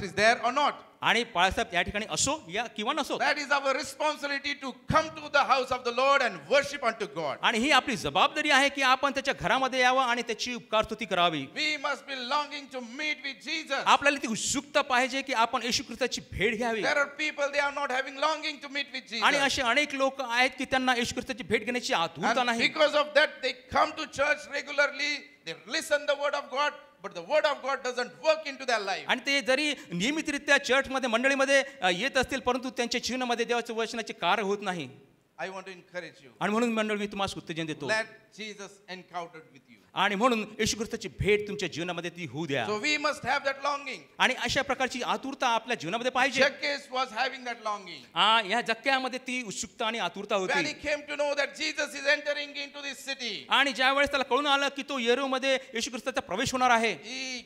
is there or not, आणि पाळसाहेब या ठिकाणी असो या किंवा नसो, that is our responsibility to come to the house of the Lord and worship unto God. आणि ही आपली जबाबदारी आहे की आपण त्याच्या घरामध्ये यावं आणि त्याची उपकार स्तुती करावी. We must be longing to meet with Jesus. आपल्याला ती उत्सुकता पाहिजे की आपण येशू ख्रिस्ताची भेट घ्यावी. There are people, they are not having longing to meet with Jesus. आणि असे अनेक लोक आहेत की त्यांना येशू ख्रिस्ताची भेट घेण्याची आतुरता And नाही. because of that, they come to church regularly, they listen the word of God, but the word of God doesn't work into their life. आणि ते जरी नियमितरित्या चर्चमध्ये मंडळीमध्ये येत असतील परंतु त्यांच्या जीवनामध्ये देवाच्या वचनाचे कार्य होत नाही. I want to encourage you. आणि म्हणून मंडळी मी तुम्हाला उत्तेजन देतो. Let Jesus encounter with you. आणि म्हणून येशू ख्रिस्ताची भेट तुमच्या जीवनामध्ये ती होऊ द्या. So we must have that longing. आणि अशा प्रकारची आतुरता आपल्या जीवनामध्ये पाहिजे. Zacchaeus was having that longing. या जक्क्यामध्ये ती उत्सुकता आणि आतुरता When he होती. came to know that Jesus is entering into this city, आणि ज्या वेळेस त्याला कळून आलं की तो येरूमध्ये येशू ख्रिस्ताचा प्रवेश होणार आहे he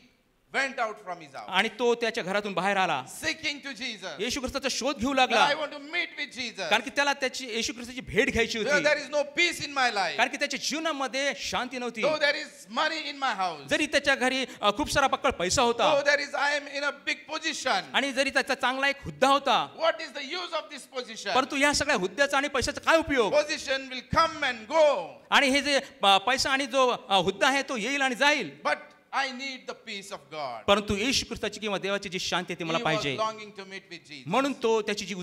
went out from his house, आणि तो त्याच्या घरातून बाहेर आला, seeking to Jesus. येशू ख्रिस्ताचा शोध घेऊ I लागला. want to meet with Jesus. कारण की त्याला त्याची येशू ख्रिस्ताची भेट घ्यायची Though होती. there is no peace in my life, कारण की त्याच्या जीवनामध्ये शांती नव्हती. though there is money in my house, जरी त्याच्या घरी खूप सारा पक्कड पैसा होता though there is I am in a big position, आणि जरी त्याचा चांगला एक हुद्दा होता, what is the use of this position? परंतु या सगळ्या हुद्द्याचा आणि पैशाचा काय उपयोग? Position will come and go, आणि हे जे पैसा आणि जो हुद्दा आहे तो येईल आणि जाईल, but I need the peace of God. परंतु येशू ख्रिस्ताची किंवा देवाची जी शांती आहे ती मला He was पाहिजे. longing to meet with Jesus. म्हणून तो त्याची जी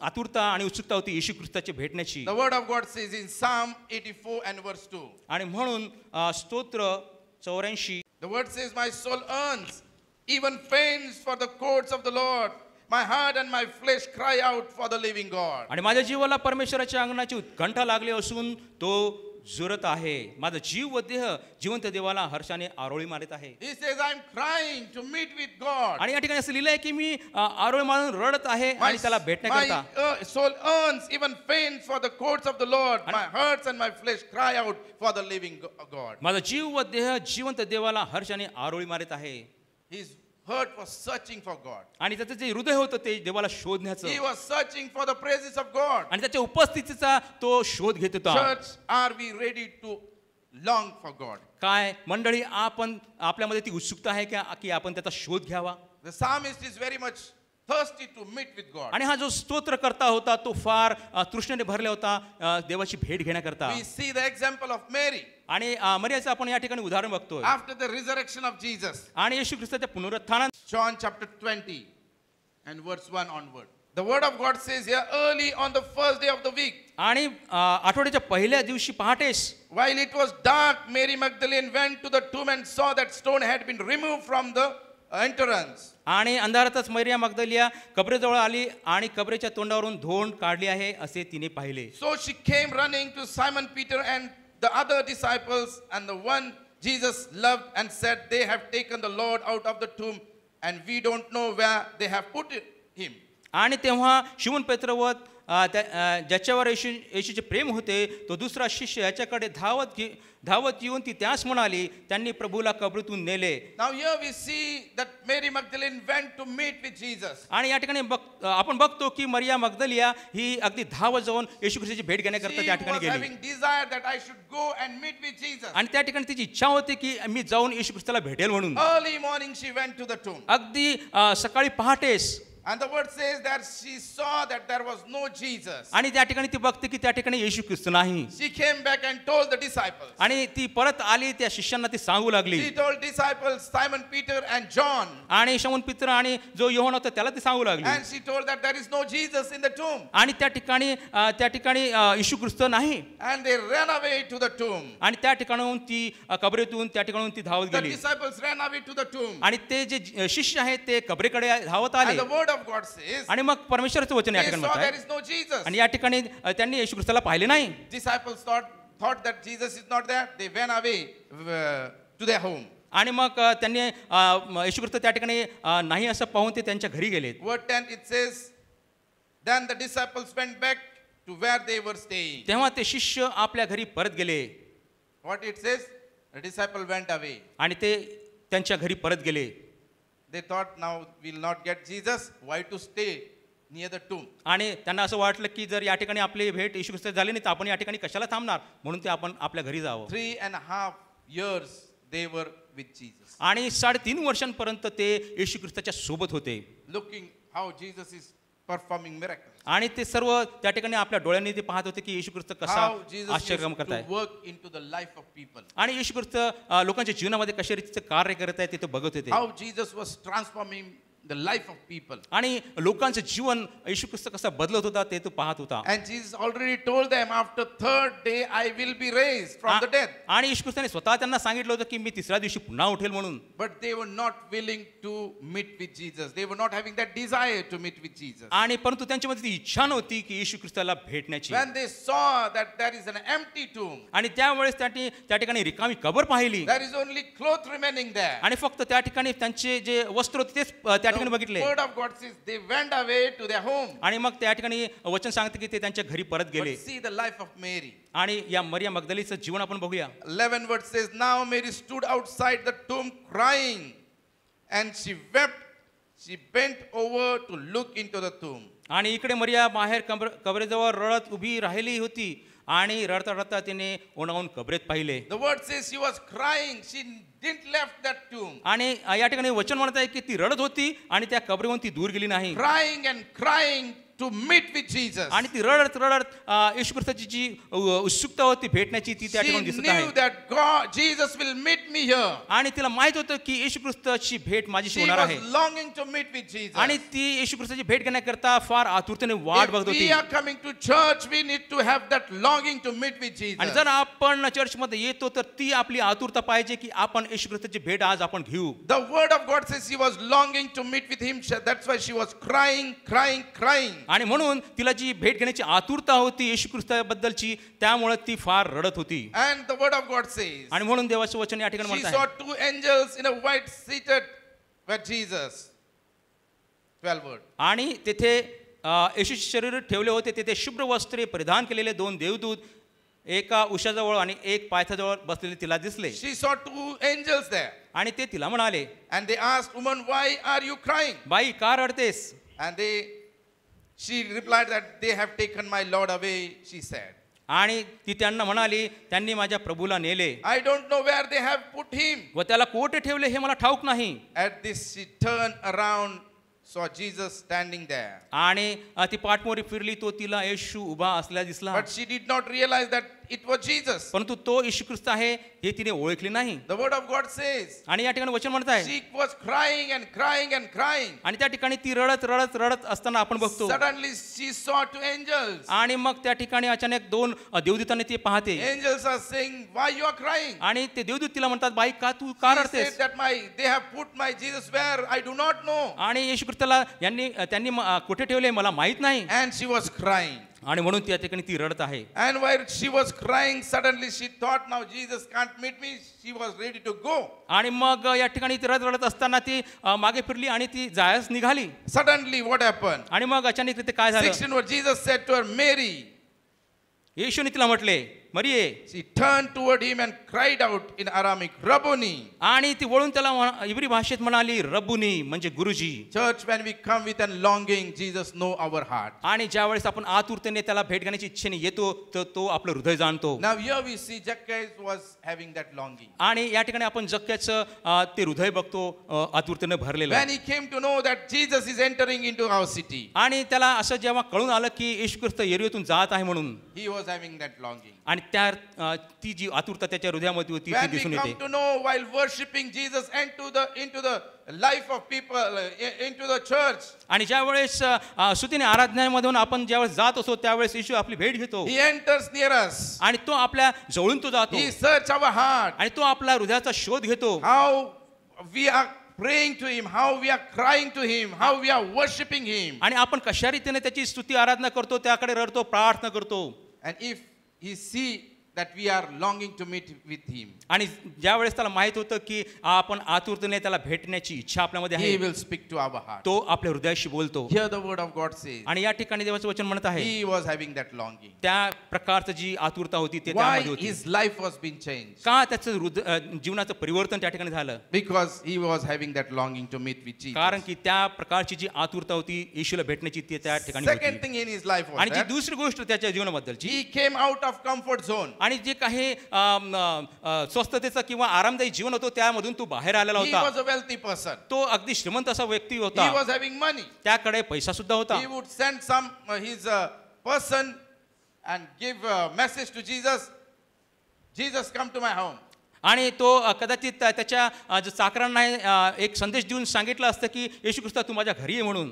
आतुरता आणि उत्सुकता होती येशू ख्रिस्ताची भेटण्याची. The word of God says in Psalm 84 and verse 2. आणि म्हणून स्तोत्र 84 The word says, my soul yearns, even faints for the courts of the Lord. My heart and my flesh cry out for the living God. आणि माझ्या जीवाला परमेश्वराच्या अंगणाची उत्कंठा लागली असून तो जुरत आहे. माझा जीव व देह जिवंत देवाला हर्षाने आरोळी मारत आहे. He says, I'm crying to meet with God. आणि या ठिकाणी असं लिहिलंय की मी आरोळी मारून रडत आहे आणि त्याला भेटण्याकरता. My soul yearns, even faints for the courts of the Lord. My heart and my flesh cry out for the living God. माझा जीव व देह जिवंत देवाला हर्षाने आरोळी मारत आहे. His heart was searching for God. आणि त्याचं जे हृदय होतं ते देवाला शोधण्याचं, He was searching for the praises of God. आणि त्याच्या उपस्थितीचा तो शोध घेत होता. Church, are we ready to long for God? काय मंडळी, आपण आपल्यामध्ये ती उत्सुकता आहे की आपण त्याचा शोध घ्यावा? The psalmist is very much thirsty to meet with God. आणि हा जो स्तोत्र करता होता तो फार तृष्णेने भरला होता देवाची भेट घेण्याकरता. We see the example of Mary आणि मरियाचं आपण या ठिकाणी उदाहरण बघतोय. after the resurrection of Jesus. आणि येशू ख्रिस्ताच्या पुनरुत्थानात John chapter 20 and verse 1 onward. The word of God says here, early on the first day of the week, आणि आठवड्याच्या पहिल्या दिवशी पहाटेस, while it was dark, Mary Magdalene went to the tomb and saw that stone had been removed from the entrance. आणि अंधारातच मरिया Magdalia कबरेजवळ आली आणि कबरेच्या तोंडावरून धोंड काढली आहे असे तिने पाहिले. So she came running to Simon Peter and the other disciples and the one Jesus loved and said, they have taken the Lord out of the tomb and we don't know where they have put him. आणि तेव्हा शिमोन पेत्रवत ज्याच्यावर येशूचे प्रेम होते तो दुसरा शिष्य याच्याकडे धावत येऊन ती त्यास म्हणाली, त्यांनी प्रभूला कबरीतून नेले. Now here we see that Mary Magdalene went to meet with Jesus. आणि या ठिकाणी आपण बघतो की मरिया मगदलिया ही अगदी धावत जाऊन येशू ख्रिस्ताची भेट घेण्याकरता She त्या ठिकाणी was गेली. having desire that I should go and meet with Jesus. आणि त्या ठिकाणी तिची इच्छा होती की मी जाऊन येशू ख्रिस्ताला भेटेल म्हणून. Early morning she went to the tomb. अगदी सकाळी पहाटेस. And the word says that she saw that there was no Jesus. आणि त्या ठिकाणी ती बघते की त्या ठिकाणी येशू ख्रिस्त नाही. She came back and told the disciples. आणि ती परत आली त्या शिष्यांना ती सांगू लागली. She told disciples Simon Peter and John. आणि शमून पित्र आणि जो योहान होता त्याला ती सांगू लागली. And she told that there is no Jesus in the tomb. आणि त्या ठिकाणी येशू ख्रिस्त नाही. And they ran away to the tomb. आणि त्या ठिकाणाहून ती कबरेतून त्या ठिकाणाहून ती धावत The गेली. disciples ran away to the tomb. आणि ते जे शिष्य आहेत ते कबरेकडे धावत And आले. the word of God says, आणि मग परमेश्वराचं वचन या they ठिकाणी saw म्हणत there आहे is no Jesus. आणि या ठिकाणी त्यांनी येशू ख्रिस्ताला पाहिले नाही. Disciples thought that Jesus is not there. They went away to their home. आणि मग त्यांनी येशू ख्रिस्त त्या ठिकाणी नाही असं पाहून ते त्यांच्या घरी गेलेत. Word 10 it says, then the disciples went back to where they were staying. तेव्हा ते शिष्य आपल्या घरी परत गेले. What it says? The disciple went away. आणि ते त्यांच्या घरी परत गेले. They thought, now we'll not get Jesus. Why to stay near the tomb? आणि त्यांना असं वाटलं की जर या ठिकाणी आपली भेट येशू ख्रिस्त झाली नाही तर आपण या ठिकाणी कशाला थांबणार, म्हणून ते आपण आपल्या घरी जावं. 3.5 years they were with Jesus, आणि 3.5 वर्षांपर्यंत ते येशू ख्रिस्ताच्या सोबत होते. looking how Jesus is performing miracles. आणि ते सर्व त्या ठिकाणी आपल्या डोळ्यांनी ते पाहत होते की येशू ख्रिस्त कसा How Jesus used आश्चर्यक्रम करत to आहे work into the life of people. आणि येशू ख्रिस्त लोकांच्या जीवनामध्ये कशा रीतीचं कार्य करत आहे ते बघत होते. How Jesus was transforming the life of people. आणि लोकांचं जीवन येशू ख्रिस्त कसा बदलत होता ते तो पाहत होता. And Jesus already told them, after 3rd day I will be raised from the dead. आणि येशू ख्रिस्ताने स्वतः त्यांना सांगितलं होतं की मी तिसऱ्या दिवशी पुन्हा उठेल म्हणून. But they were not willing to meet with Jesus. They were not having that desire to meet with Jesus. आणि परंतु त्यांच्यामध्ये ती इच्छा नव्हती की येशू ख्रिस्ताला भेटण्याची. When they saw that there is an empty tomb, आणि त्यावेळेस त्या ठिकाणी रिकामी कबर पाहिली there is only cloth remaining there. आणि फक्त त्या ठिकाणी त्यांचे जे वस्त्र होते तेच त्या ठिकाणी बघितले. The word of God says they went away to their home. आणि मग त्या ठिकाणी वचन सांगते की ते त्यांच्या घरी परत गेले. But see the life of Mary. आणि या मरिया मगदलीचं जीवन आपण बघूया. 11 verse says, now Mary stood outside the tomb crying, and she wept. She bent over to look into the tomb. आणि इकडे मरिया बाहेर कबरेजवळ रडत उभी राहिली होती आणि रडता रडता तिने ओढावून कबरेत पाहिले. The word says she was crying. She didn't left that tomb. आणि या ठिकाणी वचन म्हणत आहे की ती रडत होती आणि त्या कबरेवरून ती दूर गेली नाही. Crying and crying to meet with Jesus. आणि ती रडत येशू ख्रिस्ताची जी उत्सुकता होती भेटण्याची ती त्या She ठिकाणी दिसत knew आहे. that God, Jesus will meet me here. आणि तिला माहित होतं की येशू ख्रिस्ताची भेट माझीशी She होणार was आहे. longing to meet with Jesus. आणि ती येशू ख्रिस्ताची भेट घेण्याकरता फार आतुरतेने वाट If बघत we होती. are coming to church, we need to have that longing to meet with Jesus. आणि जर आपण चर्चमध्ये येतो तर ती आपली आतुरता पाहिजे की आपण येशू ख्रिस्ताची भेट आज आपण घेऊ. The word of God says she was longing to meet with him. That's why she was crying, crying, crying. आणि म्हणून तिला जी भेट घेण्याची आतुरता होती येशू ख्रिस्ताबद्दलची त्यामुळे ती फार रडत होती. And the word of God says, आणि म्हणून देवाचं वचन या ठिकाणी she म्हणत saw आहे 2 angels in a white seated with Jesus. 12 word. आणि तेथे येशूचे शरीर ठेवले होते. तेथे शुभ्र वस्त्रे परिधान केलेले 2 देवदूत एका उशाजवळ आणि एक पायथ्याजवळ बसलेले तिला दिसले. She saw 2 angels there. आणि ते तिला म्हणाले, And they asked, woman, why are you crying? बाई का रडतेस? And she replied that they have taken my Lord away, she said. आणि ती त्यांना म्हणाली, त्यांनी माझ्या प्रभूला नेले I don't know where they have put him. व त्याला कोठे ठेवले हे मला ठाऊक नाही. At this she turned around, saw Jesus standing there. आणि ती पाठमोरी फिरली तो तिला येशू उभा असलेला दिसला. But she did not realize that it was Jesus. परंतु तो येशू ख्रिस्त आहे हे तिने ओळखले नाही. The word of God says आणि या ठिकाणी वचन म्हणत आहे she was crying and crying and crying. आणि त्या ठिकाणी ती रडत रडत रडत असताना आपण बघतो. Suddenly she saw 2 angels. आणि मग त्या ठिकाणी अचानक 2 देवदूतांनी ते पाहते. Angels are saying, why you are crying? आणि ते देवदूत तिला म्हणतात, बाई का तू का She रडतेस? said that they have put my Jesus where I do not know. आणि येशू ख्रिस्ताला त्यांनी कुठे ठेवले मला माहित नाही. And she was crying. आणि म्हणून त्या ठिकाणी ती रडत आहे. And while she was crying, suddenly she thought, now Jesus can't meet me. She was ready to go. आणि मग या ठिकाणी ती रडत असताना ती मागे फिरली आणि ती जायच निघाली. Suddenly what happened? आणि मग अचानक तिथे काय झालं? 16 where Jesus said to her, Mary. येशूने तिला म्हटले, मरिये. She turned toward him and cried out in Aramaic, Rabboni. आणि ती वळून त्याला इब्री भाषेत म्हणाली, रब्बुनी म्हणजे गुरुजी. Church, when we come with a longing, Jesus know our heart. आणि ज्या वेळेस आपण आतुरतेने त्याला भेट घेण्याची इच्छेने येतो तर तो आपलं हृदय जाणतो. Now here we see Zacchaeus was having that longing. आणि या ठिकाणी आपण जक्क्याचं ते हृदय बघतो आतुरतेने भरलेलं. When he came to know that Jesus is entering into our city, आणि त्याला असं जेव्हा कळून आलं की येशू ख्रिस्त यरीहोतून जात आहे म्हणून, he was having that longing. आणि ती जी आतुरता त्याच्या हृदयामध्ये होती ती When we दिसून come येते. to know while worshiping Jesus into the life of people, into the church, आणि ज्या वेळेस स्तुतीने आराधनेमधून आपण ज्यावेळेस जात असतो त्यावेळेस येशू आपली भेट घेतो. he enters near us. आणि तो आपल्या जवळून तो जातो. He search our heart. आणि तो आपला हृदयाचा शोध घेतो. How we are praying to Him, how we are crying to Him, how we are worshiping Him. आणि आपण कशा रीतीने त्याची स्तुती आराधना करतो, त्याकडे रडतो, प्रार्थना करतो. And if He see that we are longing to meet with Him, आणि ज्या वेळेस त्याला माहित होतं की आपण आतुरतेने त्याला भेटण्याची इच्छा आपल्यामध्ये He आहे, will speak to our heart. तो आपल्या हृदयाशी बोलतो. Here the word of God says, आणि या ठिकाणी देवाचं वचन म्हणत आहे He was having that longing. त्या प्रकारचं जी आतुरता होती ते Why त्यामध्ये होती. His life was being changed? का त्याचं जीवनाचं परिवर्तन त्या ठिकाणी झालं? Because He was having that longing to meet with Jesus. कारण की त्या प्रकारची जी आतुरता होती येशूला भेटण्याची ती त्या ठिकाणी Second होती. thing in his life was आणि जी that दुसरी गोष्ट त्याच्या जीवनाबद्दलची, he came out of comfort zone. आणि जे काही स्वस्थतेचं किंवा आरामदायी जीवन होतं त्यामधून तो बाहेर आलेला He होता. was a wealthy person. तो अगदी श्रीमंत असा व्यक्ती He होता, was having money. त्याकडे पैसा सुद्धा होता. He would send some his person and give a message to Jesus. Jesus, come to my home. आणि तो कदाचित त्याच्या चाकरांना एक संदेश देऊन सांगितलं असतं की येशू ख्रिस्त तू माझ्या घरी ये म्हणून,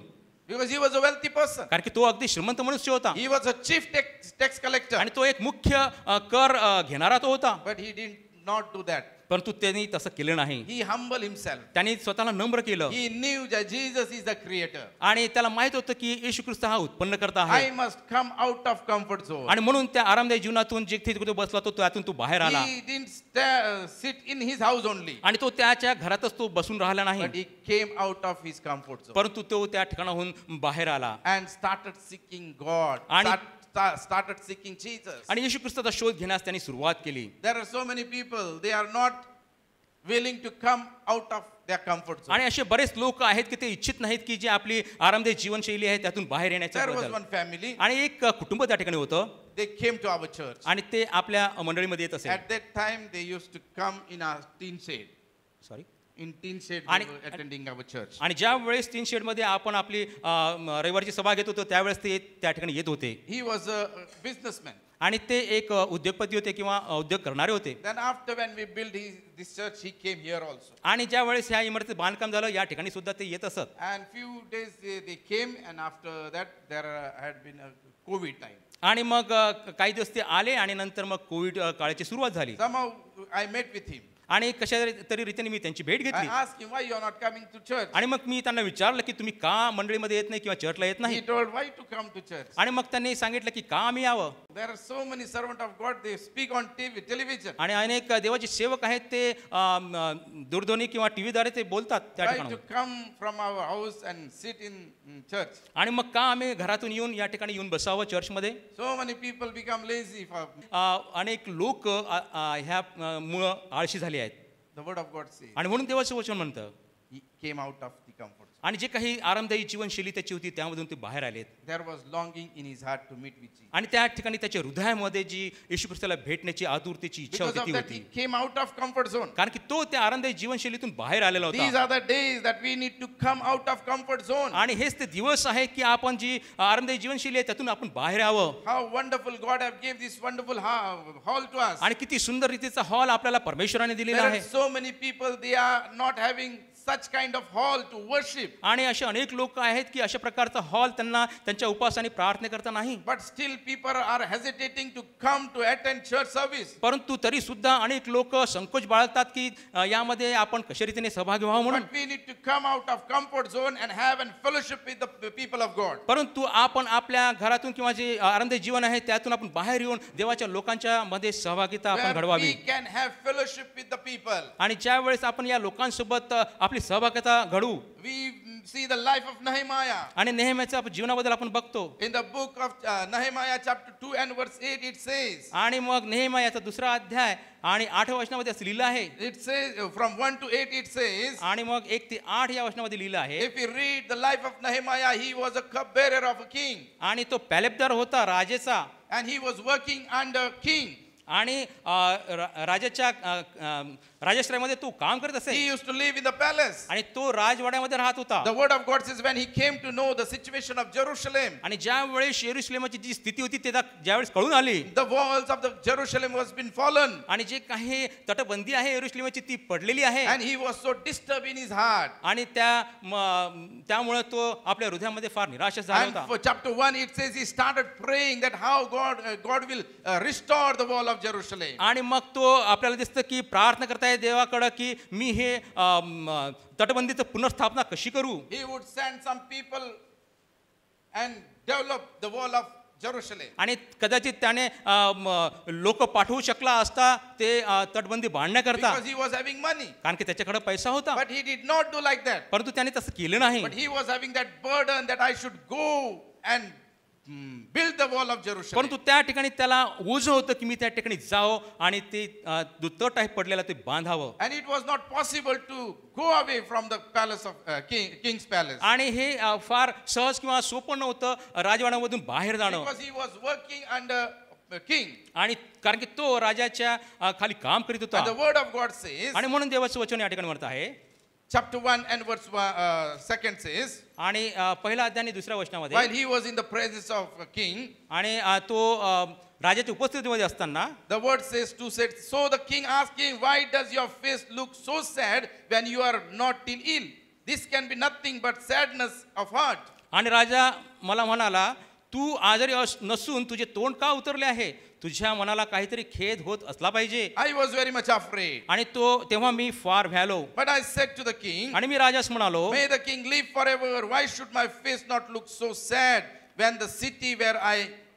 Because he was a wealthy person. कारण की तो अगदी श्रीमंत मनुष्य होता He was a chief tax collector. आणि तो एक मुख्य कर घेणारा तो होता. But he did not do that. परंतु त्यांनी तसं केलं नाही. He humbled himself. त्यांनी स्वतःला नम्र केलं He knew that Jesus is the creator. आणि त्याला माहित होतं की येशू ख्रिस्त हा उत्पन्न करता आहे. I must come out of comfort zone. आणि म्हणून त्या आरामदायी जीवनातून जिथे तो बसला तो त्यातून तो बाहेर आला. He didn't sit in his house only. आणि तो त्याच्या घरातच तो बसून राहिला नाही, But he came out of his comfort zone परंतु तो त्या ठिकाणाहून बाहेर आला and started seeking God. आणि- Started seeking Jesus. आणि येशू ख्रिस्ताचा शोध घेण्यास त्यांनी सुरुवात केली. There are so many people, they are not willing to come out of their comfort zone. आणि असे बरेच लोक आहेत की ते इच्छित नाहीत की जे आपली आरामदायी जीवनशैली आहे त्यातून बाहेर येण्याच्या There was बद्दल. one family, आणि एक कुटुंब त्या ठिकाणी होतं they came to our church. आणि ते आपल्या मंडळीमध्ये येत असेल. At that time, they used to come in a tin shed. Sorry. In tin shed, they आणि- were attending our church. आणि ज्या वेळेस तीन शेडमध्ये आपण आपली रविवारची सभा घेत होतो त्यावेळेस ते त्या ठिकाणी येत होते. He was a businessman. आणि ते एक उद्योगपती होते किंवा उद्योग करणारे होते. Then after when we built this church, he came here also. आणि ज्या वेळेस ह्या इमारतीत बांधकाम झालं या ठिकाणी सुद्धा ते येत असत. And few days they came, and after that there had been a COVID time. आणि मग काही दिवस ते आले आणि नंतर मग कोविड काळाची सुरुवात झाली. Somehow I met with him. आणि कशा तरी रीतीने मी त्यांची भेट I घेतली. asked him, why you are not coming to church? आणि मग मी त्यांना विचारलं की तुम्ही का मंडळीमध्ये येत नाही किंवा चर्चला येत He नाही. told, why to come to church? आणि मग त्यांनी सांगितलं की का आम्ही यावं. There are so many servants of God, they speak on television. आणि अनेक देवाचे सेवक आहेत ते दूरध्वनी किंवा टीव्हीद्वारे ते बोलतात त्या Why to ठिकाणी. come from our house and sit in church? आणि मग का आम्ही घरातून येऊन या ठिकाणी येऊन बसावं चर्चमध्ये. So many people become lazy. अनेक लोक ह्या मुळे आळशी झाले आहेत. The word of God says, आणि म्हणून देवाचं वचन म्हणतं he came out of the comfort zone. आणि जे काही आरामदायी जीवनशैली त्याची होती त्यामधून ते बाहेर आलेत. There was longing in his heart to meet with Jesus. आणि त्या ठिकाणी त्याच्या हृदयामध्ये जी येशू ख्रिस्ताला भेटण्याची आतुरतेची इच्छा Because होती of ती that, he होती. came out of comfort zone. कारण की तो त्या आरामदायी जीवनशैलीतून बाहेर आलेला These होता. are the days that we need to come out of comfort zone. आणि हेच ते दिवस आहेत की आपण जी आरामदायी जीवनशैली आहे त्यातून आपण बाहेर यावं. How wonderful God have gave this wonderful hall to us. आणि किती सुंदर रीतीचा हॉल आपल्याला परमेश्वराने दिलेला There आहे. are so many people, they are not having such kind of hall to worship. आणि असे अनेक लोक आहेत की अशा प्रकारचा हॉल त्यांना त्यांच्या उपास आणि प्रार्थनेकरता नाही. But still people are hesitating to come to attend church service. परंतु तरी सुद्धा अनेक लोक संकोच बाळगतात की यामध्ये आपण कशा रीतीने सहभागी व्हावं म्हणून. But we need to come out of comfort zone and have a fellowship with the people of God. परंतु आपण आपल्या घरातून किंवा जे आनंदी जीवन आहे त्यातून आपण बाहेर येऊन देवाच्या लोकांच्या मध्ये सहभागिता आपण Where घडवावी. we can have fellowship with the people. आणि ज्या वेळेस आपण या लोकांसोबत आपली सहभागिता घडवू. We see the life of Nehemiah. आणि नेहमीच्या जीवनाबद्दल आपण बघतो. In the book of Nehemiah chapter 2 and verse 8 it says. आणि मग नेहमीया याचा दुसरा अध्याय आणि 8व्या वचनामध्ये असं लिहिलं आहे. It says from 1 to 8 it says. आणि मग 1 ते 8 या वचनामध्ये लिहिलं आहे. If you read the life of Nehemiah, he was a cupbearer of a king. आणि तो पॅलेबदार होता राजेचा. And he was working under king. आणि राजाच्या राजश्रयामध्ये तो काम करत असे. He used to live in the palace. आणि तो राजवाड्यामध्ये राहत होता. The word of God says when he came to know the situation of Jerusalem. आणि ज्या वेळेस यरूशलेमाची जी स्थिती होती ते ज्यावेळेस कळून आली. The walls of the Jerusalem was been fallen. आणि जे काही तटबंदी आहे यरूशलेमाची ती पडलेली आहे. And he was so disturbed in his heart. आणि त्यामुळे तो आपल्या हृदयामध्ये फार निराश झाला And होता. for chapter 1 it says he started praying that how God will restore the wall of Jerusalem. आणि मग तो आपल्याला दिसतं की प्रार्थना करता आहे देवाकडं की मी हे तटबंदीचं पुनर्स्थापना कशी करू. He would send some people and develop the wall of Jerusalem. आणि कदाचित त्याने लोक पाठवू शकला असता ते तटबंदी बांधण्याकरता, Because he was having money. कारण की त्याच्याकडे पैसा होता. But he did not do like that. परंतु त्याने तसं केलं नाही. But he was having that burden that I should go and build the wall of Jerusalem. परंतु त्या ठिकाणी त्याला ओझं होतं की मी त्या ठिकाणी जावं आणि ते तट आहे पडलेला ते बांधावं. And it was not possible to go away from the palace of king's palace. आणि हे फार सहज किंवा सोपं नव्हतं राजवाड्यामधून बाहेर जाणं. Because he was working under a king. आणि कारण की तो राजाच्या खाली काम करीत And the होता. word of God says, आणि म्हणून देवाचं वचन या ठिकाणी म्हणत आहे chapter 1 and verse 2 says, आणि पहिला अध्याय आणि दुसऱ्या वचनामध्ये, while he was in the presence of a king, आणि तो राजाच्या उपस्थितीमध्ये असताना the word says, 2 said, so the king asked him, why does your face look so sad when you are not ill? This can be nothing but sadness of heart. आणि राजा मला म्हणाला, तू आजारी नसून तुझे तोंड का उतरले आहे? तुझ्या मनाला काहीतरी खेद होत असला पाहिजे. I was very much afraid. आणि तेव्हा मी फार Valo. But I said to the king, आणि मी राजास म्हणालो, may the king live forever. Why should my face not look so sad when the city where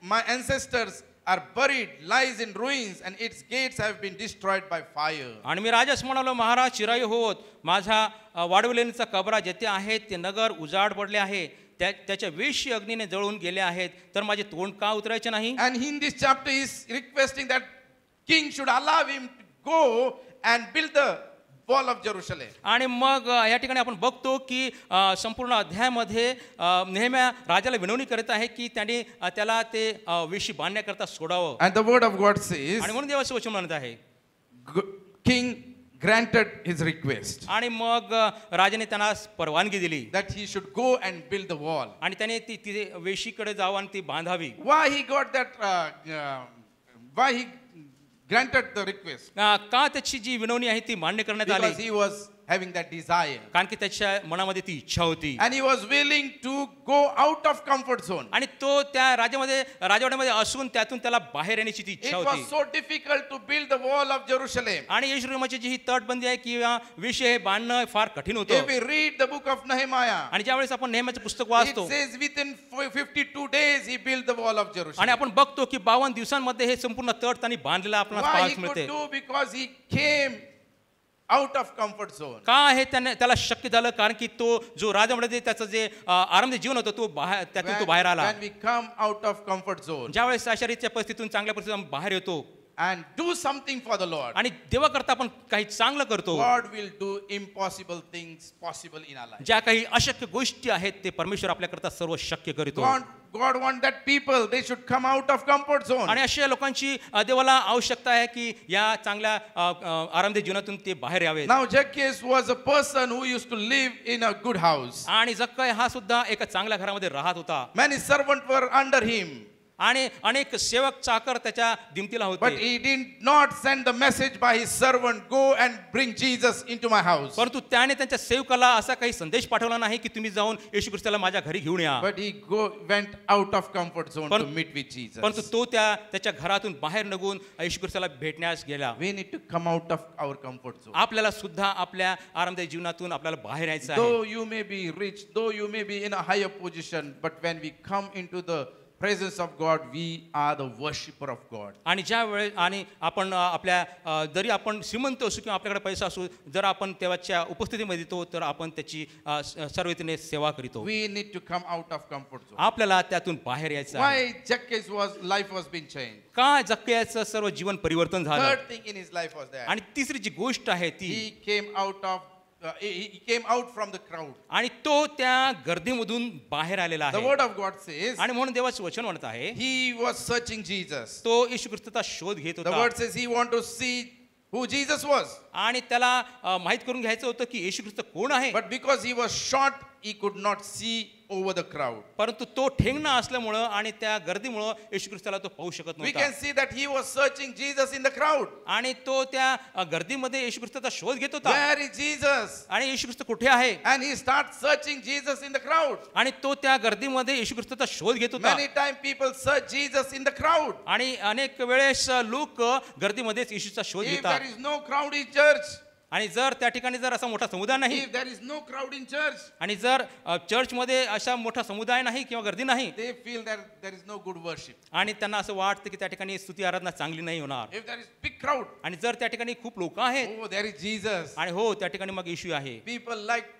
my ancestors are buried lies in ruins and its gates have been destroyed by fire. आणि मी rajas म्हणालो, महाराज चिरायू होत, माझा वाढवलेलीचा कबरा जेथे आहेत ते नगर उजाड पडले आहे, त्याच्या वेशी अग्नीने जळून गेले आहेत, तर माझे तोंड का उतरायचे नाही? And in this chapter he is requesting that king should allow him to go and build the wall of Jerusalem. आणि मग या ठिकाणी आपण बघतो की संपूर्ण अध्यायामध्ये नेहम्या राजाला विनवणी करत आहे की त्याने त्याला ते वेशी बांधण्याकरता सोडावं. And the word of God says, आणि म्हणून देवाचं वचन म्हणत आहे, king granted his request आणि मग राजाने त्यांना परवानगी दिली that he should go and build the wall. आणि त्याने ती वेशीकडे जावं आणि ती बांधावी. Why he got that? Why he granted the request? का त्याची जी विनवणी आहे ती मान्य करण्यात आली? Because he was having that desire. कारण की त्याच्या मनामध्ये ती इच्छा होती. And he was willing to go out of comfort zone. आणि तो त्या राजवाड्यामध्ये असून त्यातून त्याला बाहेर येण्याची ती It इच्छा was होती. so difficult to build the wall of Jerusalem. आणि यरूशलेमाची जी ही तटबंदी आहे किंवा विषय हे बांधणं फार कठीण होतं. If we read the book of Nehemiah, आणि ज्यावेळेस आपण नेहमीचं पुस्तक it वाचतो says within 52 days he built the wall of आणि Jerusalem. आपण बघतो की 52 दिवसांमध्ये हे संपूर्ण तट त्यांनी बांधलेला आपल्याला Why he पाहायला could मिळते. do? Because he came out of comfort zone. का हे त्याला शक्य झालं? कारण की तो जो राजामध्ये त्याचं जे आरामदायी जीवन होतं तो त्यातून तो बाहेर आला. When we come out of comfort zone ज्यावेळेस अशा रीतीच्या परिस्थितीतून चांगल्या परिस्थितीतून बाहेर येतो and do something for the Lord, आणि देवाकरता आपण काही चांगलं करतो, God will do impossible things possible in our life. ज्या काही अशक्य गोष्टी आहेत ते परमेश्वर आपल्याकरता सर्व शक्य करतो. God wants that people, they should come out of comfort zone. आणि अशा लोकांची देवाला आवश्यकता आहे की या चांगल्या आरामदायी जीवनातून ते बाहेर यावेत. Now Zacchaeus was a person who used to live in a good house. आणि जक्कय हा सुद्धा एका चांगल्या घरामध्ये राहत होता Many servants were under him. आणि अनेक सेवक चाकर त्याच्या दिमतीला But होते. he did not send the message by his servant, go and bring Jesus into my house. परंतु त्याने त्यांच्या सेवकाला असा काही संदेश पाठवला नाही की तुम्ही जाऊन येशू ख्रिस्ताला माझ्या घरी घेऊन या. But he went out of comfort zone to meet with Jesus. परंतु तो त्याच्या घरातून बाहेर निघून येशू ख्रिस्ताला भेटण्यास गेला. We need to come out of our comfort zone. आपल्याला सुद्धा आपल्या आरामदायी जीवनातून आपल्याला बाहेर यायचं आहे. Though you may be rich, though you may be in a higher position, but when we come into the presence of God, we are the worshipper of God. आणि ज्या वेळेस आणि आपण आपल्या जरी आपण श्रीमंत असू किंवा आपल्याकडे पैसा असू, जर आपण देवाच्या उपस्थितीमध्ये येतो तर आपण त्याची सर्व रीतीने सेवा करीतो. We need to come out of comfort zone. आपल्याला त्यातून बाहेर यायचं आहे. Why Zacchaeus life was being changed? का जक्कयाचं सर्व जीवन परिवर्तन झालं? Third thing in his life was that आणि तिसरी जी गोष्ट आहे ती he came out from the crowd. आणि तो त्या गर्दीमधून बाहेर आलेला The आहे. word of God says आणि म्हणून देवाचं वचन म्हणत आहे he was searching Jesus. तो येशू ख्रिस्ताचा शोध घेत The होता. word says he wanted to see who Jesus was. आणि त्याला माहित करून घ्यायचं होतं की येशू ख्रिस्त कोण आहे. But because he was short, he could not see over the crowd. परंतु तो ठेंगणा असल्यामुळं आणि त्या गर्दीमुळं येशू ख्रिस्ताला तो पाहू शकत We नव्हता. can see that he was searching Jesus in the crowd. आणि तो त्या गर्दीमध्ये येशू ख्रिस्ताचा शोध घेत होता. Where is Jesus? आणि येशू ख्रिस्त कुठे आहे? And he starts searching Jesus in the crowd. आणि तो त्या गर्दीमध्ये येशू ख्रिस्ताचा शोध घेत होता. Many times people search Jesus in the crowd. आणि अनेक वेळेस लोक गर्दीमध्येच येशूचा शोध If घेतात. there is no crowd in church, आणि जर त्या ठिकाणी जर असा मोठा समुदाय नाही if there is no crowd in church, आणि जर चर्चमध्ये अशा मोठा समुदाय नाही किंवा गर्दी नाही they feel that there is no good worship. आणि त्यांना असं वाटतं की त्या ठिकाणी स्तुती आराधना चांगली नाही होणार. If there is big crowd, आणि जर त्या ठिकाणी खूप लोक आहेत oh, there is Jesus. आणि हो त्या ठिकाणी मग येशू आहे People like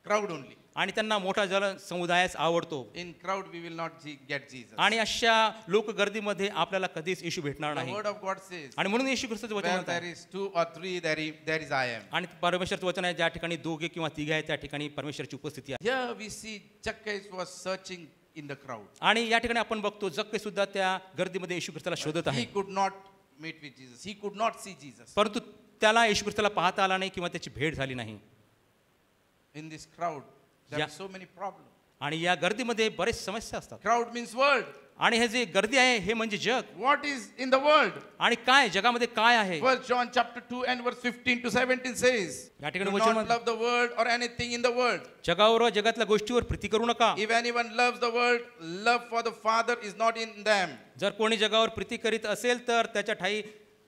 crowd only. आणि त्यांना मोठा जल समुदायच आवडतो. In crowd, we will not get Jesus. आणि अशा लोक गर्दीमध्ये आपल्याला कधीच येशू भेटणार The नाही. word of God says, आणि म्हणून येशू ख्रिस्ताचं वचन where म्हणतात there is 2 or 3, there is I am. आणि परमेश्वरचं वचन आहे ज्या ठिकाणी दोघे किंवा तिघे आहेत त्या ठिकाणी परमेश्वराची उपस्थिती आहे. Here we see Zacchaeus was searching in the crowd. आणि या ठिकाणी आपण बघतो जक्के सुद्धा त्या गर्दीमध्ये येशू ख्रिस्ताला शोधत आहे. He could not meet with Jesus. He could not see Jesus. परंतु त्याला येशू ख्रिस्ताला पाहता आला नाही किंवा त्याची भेट झाली नाही. In this crowd, there Yeah. are so many problems. आणि या गर्दीमध्ये बरेच समस्या असतात. Crowd means world. आणि हे जे गर्दी आहे हे म्हणजे जग. What is in the world? आणि काय जगामध्ये काय आहे? 1 John chapter 2 and verse 15 to 17 says, या ठिकाणी do वचन not म्हणतं, love the world or anything in the world. जगावर जगातल्या गोष्टीवर प्रीती करू नका. If anyone loves the world, love for the Father is not in them. जर कोणी जगावर प्रीती करीत असेल तर त्याच्या ठाई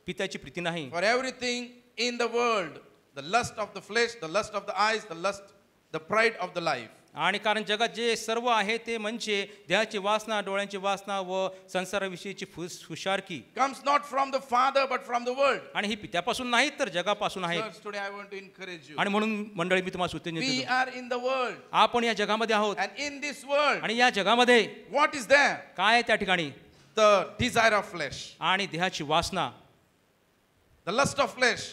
पित्याची प्रीती नाही. For everything in the world, the lust of the flesh, the lust of the eyes, the pride of the life, आणि कारण जगात जे सर्व आहे ते म्हणजे देहाची वासना, डोळ्यांची वासना व संसाराविषयीची हुशारकी comes not from the Father but from the world. आणि ही पित्यापासून नाही तर जगापासून आहे. Church, today I want to encourage you. आणि म्हणून मंडळी मी तुम्हाला सूचना We देतो, are in the world. आपण या जगामध्ये आहोत. And in this world, आणि या जगामध्ये what is there? काय आहे त्या ठिकाणी? The desire of flesh, आणि देहाची वासना, the lust of flesh,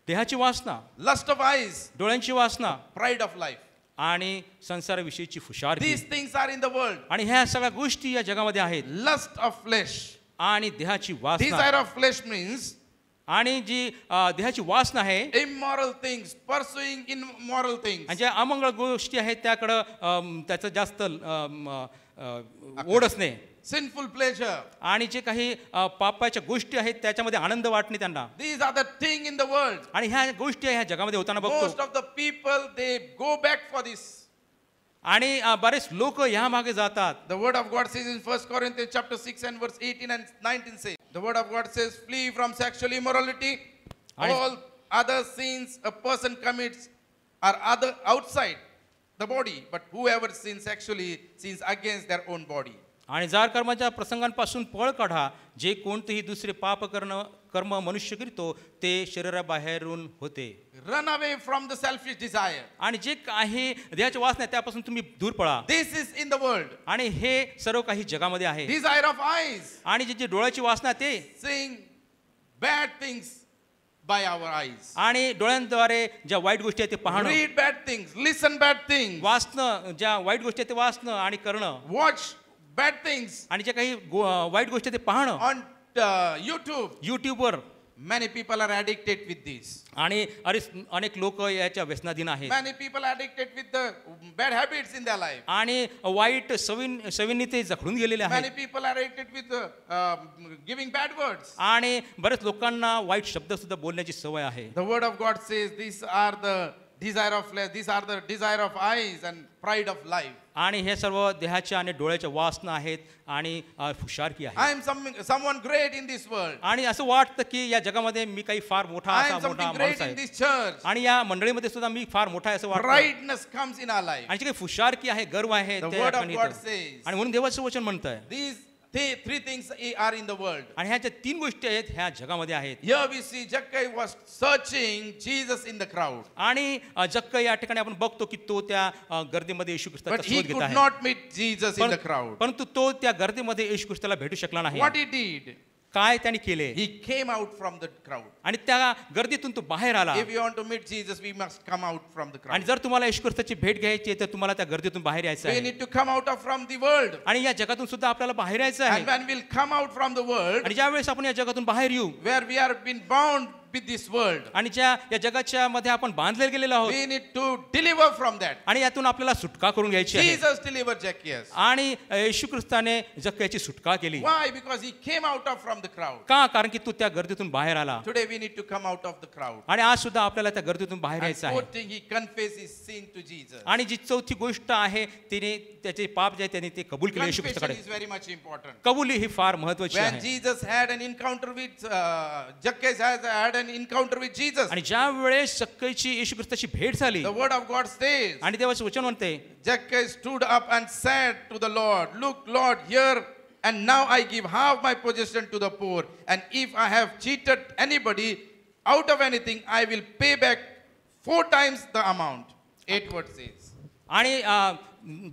देहाची वासना, lust of eyes, डोळ्यांची वासना pride of life. आणि संसाराविषयीची हुशारकी. These things are in the world. आणि ह्या सगळ्या गोष्टी या जगामध्ये आहेत. Lust of flesh. आणि देहाची वासना. Desire of flesh means आणि जी देहाची वासना आहे immoral things, pursuing immoral things. आणि ज्या अमंगळ गोष्टी आहेत त्याकडं त्याचं जास्त ओढ असणे. Sinful pleasure. आणि जे काही पापाच्या गोष्टी आहेत त्याच्यामध्ये आनंद वाटणे त्यांना. These are the thing in the world. आणि ह्या गोष्टी ह्या जगामध्ये होताना Most बघतो. of the people, they go back for this. आणि बरेच लोक ह्या मागे जातात. The word of God says in 1 Corinthians chapter 6 and verse 18 and 19 says, the word of God says, flee from sexual immorality. All other sins a person commits are other outside the body, but whoever sins sexually sins against their own body. आणि जार कर्माच्या प्रसंगांपासून पळ काढा. जे कोणतेही दुसरे पाप कर्म मनुष्य करतो ते शरीराबाहेरून होते. Run away from the selfish desire. आणि जे काही देहाची वासना आहे त्यापासून तुम्ही दूर पळा. This is in the world. आणि हे सर्व काही जगामध्ये आहे. Desire of eyes. आणि जे डोळ्याची वासना आहे ते Seeing bad things by our eyes. आणि डोळ्यांद्वारे ज्या वाईट गोष्टी आहेत ते पाहणं. Read bad things. Listen bad things. वाचणं, ज्या वाईट गोष्टी आहेत ते वाचणं आणि करणं. Watch bad things आणि जे काही वाईट गोष्टी आहेत ते पाहणं. on YouTube. युट्यूबवर. Many people are addicted with this. आणि अनेक लोक याच्या व्यसनाधीन आहेत. Many people are addicted with the bad habits in their life. आणि वाईट सवयींनी ते जखडून गेलेले Many आहेत. people are addicted with giving bad words. आणि बरेच लोकांना वाईट शब्द सुद्धा बोलण्याची सवय आहे. The word of God says these are the desire of flesh, these are the desire of eyes and pride of life. आणि हे सर्व देहाच्या आणि डोळ्याच्या वासना आहेत आणि हुशारकी आहे. I am someone great in this world. आणि असं वाटतं की या जगामध्ये मी काही फार मोठा I असा am मोठा something माणूस great in आहे. this church. आणि या मंडळीमध्ये सुद्धा मी फार मोठा आहे असं वाटतं. Rightness comes in our life. आणि जे काही हुशारकी आहे, गर्व आहे The ते word of आपण God इथं. says आणि म्हणून देवाचं वचन म्हणतंय. these three things are in the world. आणि ह्या ज्या तीन गोष्टी आहेत ह्या जगामध्ये आहेत. Here we see Zacchaeus was searching Jesus in the crowd. आणि जक्क या ठिकाणी आपण बघतो की तो त्या गर्दीमध्ये येशू ख्रिस्ताचा But he शोध घेत could आहे. not meet Jesus in the crowd. परंतु तो त्या गर्दीमध्ये येशू ख्रिस्ताला भेटू शकला नाही. What he did? काय त्याने केले? He came out from the crowd. आणि त्या गर्दीतून तो बाहेर आला. If you want to meet Jesus, we must come out from the crowd. आणि जर तुम्हाला येशू ख्रिस्ताची भेट घ्यायची आहे तर तुम्हाला त्या गर्दीतून बाहेर यायचं We आहे. need to come out from the world. आणि या जगातून सुद्धा आपल्याला बाहेर यायचं आहे. And when we'll come out from the world, आणि ज्या वेळेस आपण या जगातून बाहेर येऊ, where we are been bound with this world. आणि ज्या या जगाच्या मध्ये आपण बांधले गेलेलो आहोत We need to deliver from that. आणि यातून आपल्याला सुटका करून घ्यायची आहे. Jesus delivered Zacchaeus. आणि येशू ख्रिस्ताने जक्क्याची सुटका केली. Why? Because he came out of from the crowd. का? कारण की तो त्या गर्दीतून बाहेर आला. Today we need to come out of the crowd. आणि आज सुद्धा आपल्याला त्या गर्दीतून बाहेर And यायचं आहे. fourth thing, he confessed his sin to Jesus. आणि जी चौथी गोष्ट आहे तिने त्याचे पाप जे आहे त्याने ते कबूल केले येशू Confession ख्रिस्ताकडे. is very much important. कबुली ही फार महत्वाची When आहे. Jesus had an encounter with Zacchaeus had an encounter with Jesus. आणि ज्या वेळेस जक्कईची येशू ख्रिस्ताची भेट झाली The word of God says, आणि देवाचे वचन म्हणते Zacchaeus stood up and said to the Lord, "Look, Lord, here and now I give half my possession to the poor, and if I have cheated anybody out of anything, I will pay back 4 times the amount." 8 words says. आणि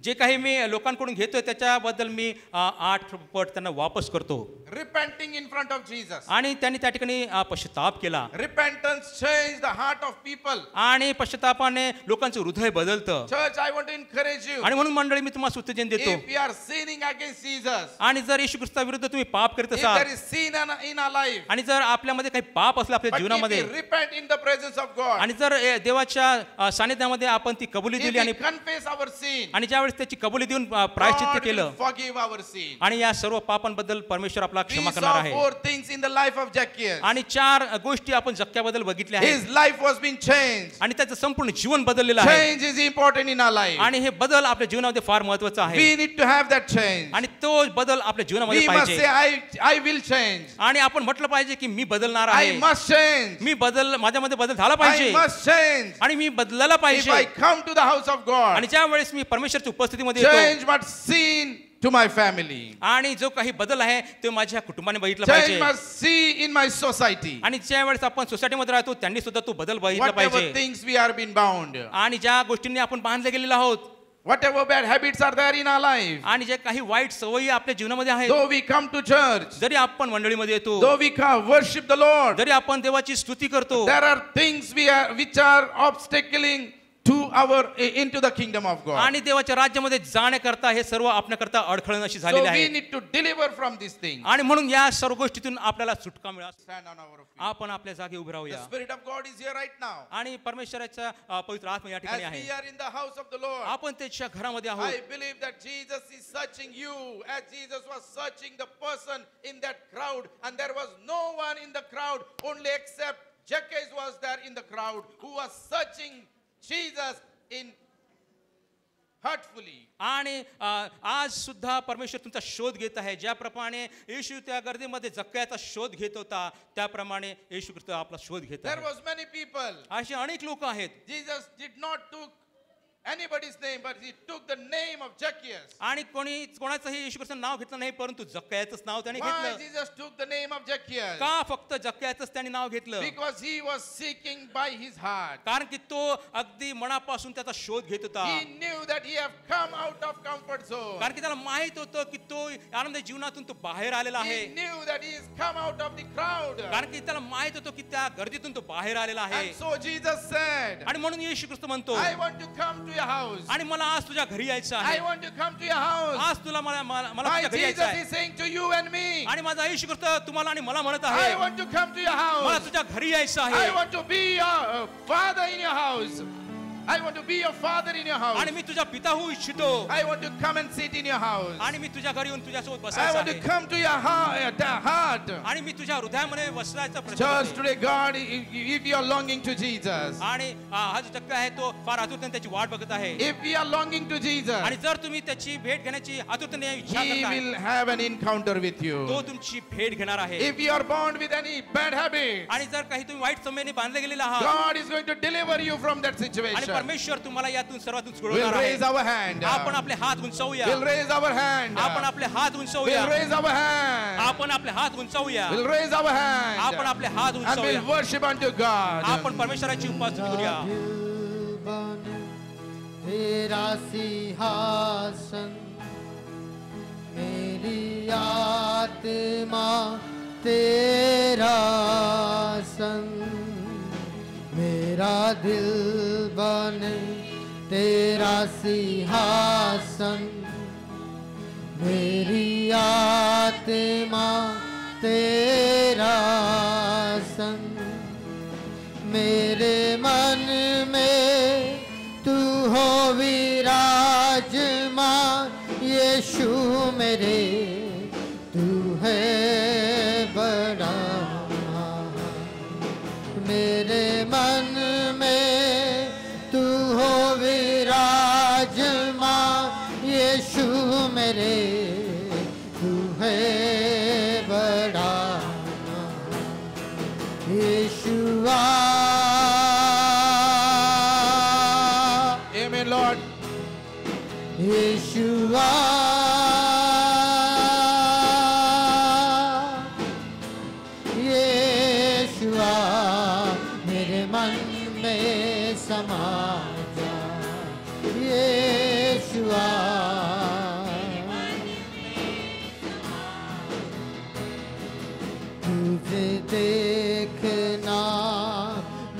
जे काही मी लोकांकडून घेतोय त्याच्याबद्दल मी 8 पट त्यांना वापस करतो. Repenting in front of Jesus. आणि त्यांनी त्या ठिकाणी पश्चाताप केला. Repentance changed the heart of people. आणि पश्चातापाने लोकांचं हृदय बदलतं. Church, I want to encourage you. आणि म्हणून मंडळी मी तुम्हाला उत्तेजन देतो. If we are sinning against Jesus, आणि जर येशू ख्रिस्ताविरुद्ध तुम्ही पाप करत if there असाल is sin in our life, आणि जर आपल्यामध्ये काही पाप असला आपल्या but if जीवनामध्ये we repent in the presence of God, आणि जर देवाच्या सानिध्यामध्ये आपण ती कबुली if दिली we आणि confess our sin, आणि ज्यावेळेस त्याची कबुली देऊन प्रायश्चित्त God will केलं forgive our sin. आणि या सर्व पापांबद्दल परमेश्वर आपला We क्षमा करणार saw आहे. 4 things in the life of Zacchaeus. आणि 4 गोष्टी आपण जक्क्याबद्दल बघितल्या आहेत His life was being changed. आणि त्याचं संपूर्ण जीवन बदललेलं आहे. Change is important in our life. आणि हे बदल आपल्या जीवनामध्ये फार महत्त्वाचा आहे. We need to have that change. आणि तो बदल आपल्या जीवनामध्ये We must say, पाहिजे. I will change. आणि आपण म्हटलं पाहिजे की मी बदलणार I आहे. must change. मी माझ्यामध्ये बदल झाला I पाहिजे must change. आणि मी बदलायला If I पाहिजे. come to the house of God, आणि ज्या वेळेस मी परमेश्वरच्या उपस्थितीमध्ये येतो change must seen to my family. आणि जो काही बदल आहे तो माझ्या कुटुंबाने बघितला Change पाहिजे. must see in my society. आणि ज्या वेळेस आपण सोसायटीमध्ये राहतो त्यांनी सुद्धा तो बदल बघितला Whatever पाहिजे. things we are being bound, आणि ज्या गोष्टींनी आपण बांधले गेलेलो आहोत whatever bad habits are there in our life, आणि जे काही वाईट सवयी आपल्या जीवनामध्ये आहेत though we come to church, जरी आपण मंडळीमध्ये येतो though we come worship the Lord, जरी आपण देवाची स्तुती करतो there are things which are obstacling to into the kingdom of God. आणि देवाच्या राज्यामध्ये जाण्याकरता हे सर्व आपल्याकरता अडखळण अशी So झालेली we आहे. need to deliver from these things. आणि म्हणून या सर्व गोष्टीतून आपल्याला सुटका मिळा. Stand on our feet. आपण आपल्या जागी उभे The राहूया. Spirit of God is here right now. आणि परमेश्वराचा पवित्र आत्मा या ठिकाणी As आहे. we are in the house of the Lord, आपण त्याच्या घरामध्ये I आहोत. believe that Jesus is searching you as Jesus was searching the person in that crowd, and there was no one in the crowd only except Zacchaeus was there in the crowd who was searching Jesus in hurtfully. आणि आज सुद्धा परमेश्वर तुमचा शोध घेत आहे. ज्याप्रमाणे येशू त्या गर्दीमध्ये जक्क्याचा शोध घेत होता त्याप्रमाणे येशू ख्रिस्त आपला शोध घेत There आहे. was many people. अशी अनेक लोक आहेत Jesus did not took anybody's name, but he took the name of Zacchaeus. आणि कोणाचंही येशू ख्रिस्त नाव घेतलं नाही परंतु जक्क्याचंच नाव त्याने Why घेतलं. Jesus took the name of Zacchaeus? का फक्त जक्क्याचंच त्याने नाव घेतलं? Because he was seeking by his heart. कारण की तो अगदी मनापासून त्याचा शोध घेत होता. He knew that he have come out of comfort zone. कारण की त्याला माहित होतं की तो आनंद जीवनातून तो बाहेर आलेला आहे. He knew that he has come out of the crowd. कारण की त्याला माहित होतं की त्या गर्दीतून तो बाहेर आलेला आहे. And so Jesus said, आणि म्हणून येशू ख्रिस्त म्हणतो I want to come to your house. आणि मला आज तुझ्या घरी यायचं I आहे. want to come to your house. आज तुला मला My तुझ्या घरी यायचं Jesus आहे. is saying to you and me, आणि माझा येशू ख्रिस्त तुम्हाला आणि मला म्हणत I आहे want to come to your मला house. तुझ्या घरी यायचं I आहे. want to be your father in your house. I want to be your father in your house. आणि मी तुझा पिता होऊ इच्छितो. I want to come and sit in your house. आणि मी तुझ्या घरी येऊन तुझ्यासोबत I बसायचं want to आहे. come to your heart. आणि मी तुझ्या हृदयामध्ये बसण्याचा प्रयत्न Church, करते. today, God, if you are longing to Jesus, आणि हा जो टक्का आहे तो फार आतुरतेने त्याची वाट बघत आहे. if we are longing to Jesus, आणि जर तुम्ही त्याची भेट घेण्याची आतुरतेने इच्छा He करता will have an encounter with you. तो तुमची भेट घेणार आहे. If you are bound with any bad habit, आणि जर काही तुम्ही वाईट समयाने बांधले गेलेला आहात God is going to deliver you from that आणि situation. परमेश्वर तुम्हाला यातून सर्वातून We'll सोडवणार आहे. raise our hand. आपण आपले हात उंचावूया. We'll raise our hand. आपण आपले हात उंचावूया. We'll raise our hand. आपण आपले हात उंचावूया. We'll raise our hand. आपण आपले हात And उंचावूया. we'll worship unto God. आपण परमेश्वराची उपासना करूया. तेरा सिंहासन मेरी आत्मा तेरा सन मेरा दिल बने तेरा सिंहासन मेरी आत्मा तेरा सन मेरे मन में तू हो विराजमान यीशु मेरे, तू है बड़ा महान। मेरे मन में तू हो विराजमान यीशु मेरे, तू है बड़ा यीशुआ। Amen, Lord. यीशुआ यीशुआ मेरे मन में समा जा, यीशुआ तुझे देखना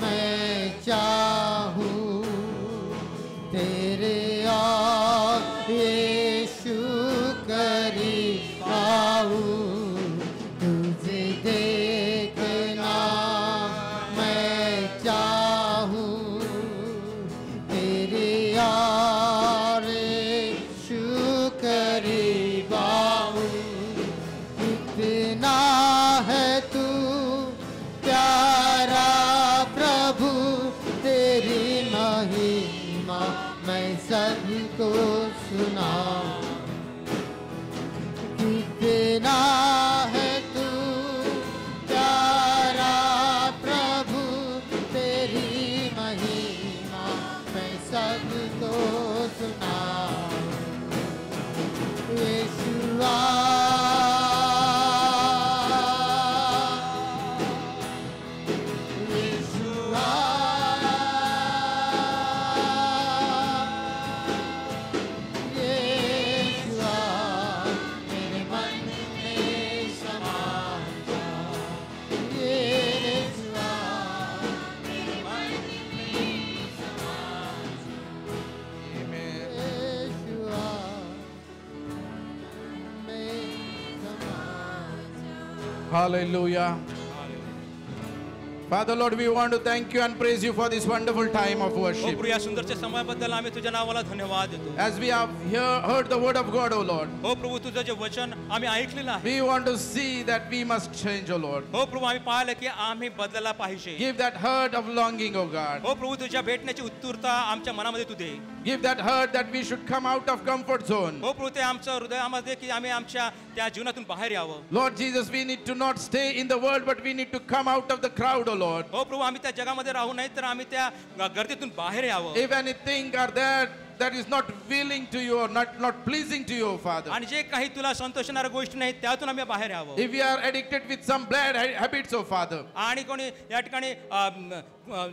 मैं चाहूँ, तेरे और यीशु करीब आऊँ। तुझे देखना मैं चाहूँ, तेरे और यीशु करीब आऊँ। कितना है तू प्यारा प्रभु, तेरी महिमा मैं सबको सुनाऊं। कितना है तू प्यारा प्रभु, तेरी महिमा मैं सबको सुनाऊं। यीशुआ Hallelujah. Father Lord, we want to thank you and praise you for this wonderful time of हो worship. प्रभू, या सुंदरच्या समयाबद्दल आम्ही तुझ्या नावाला धन्यवाद देतो. As we have heard the word of God, O Lord, हो प्रभू, तुझं जे वचन आम्ही ऐकलेलं आहे. we want to see that we must change, O Lord. हो प्रभू, आम्ही पाहिलं की आम्ही बदलायला पाहिजे. Give that heart of longing, O God. हो प्रभू, तुझ्या भेटण्याची उत्सुकता आमच्या मनामध्ये तू दे. Give that heart that we should come out of comfort zone. हो प्रभू, ते आमच्या हृदयामध्ये की आम्ही आमच्या त्या जीवनातून बाहेर यावं. Lord Jesus, we need to not stay in the world, but we need to come out of the crowd, O Lord. हो प्रभू, आम्ही त्या जगामध्ये राहू नाही तर आम्ही त्या गर्दीतून बाहेर यावं. If anything are there that is not willing to you or not pleasing to you, Father. आणि जे काही तुला संतोषणाऱ्या गोष्टी नाहीत त्यातून आम्ही बाहेर यावं. If we are addicted with some bad habits, O Father, आणि कोणी या ठिकाणी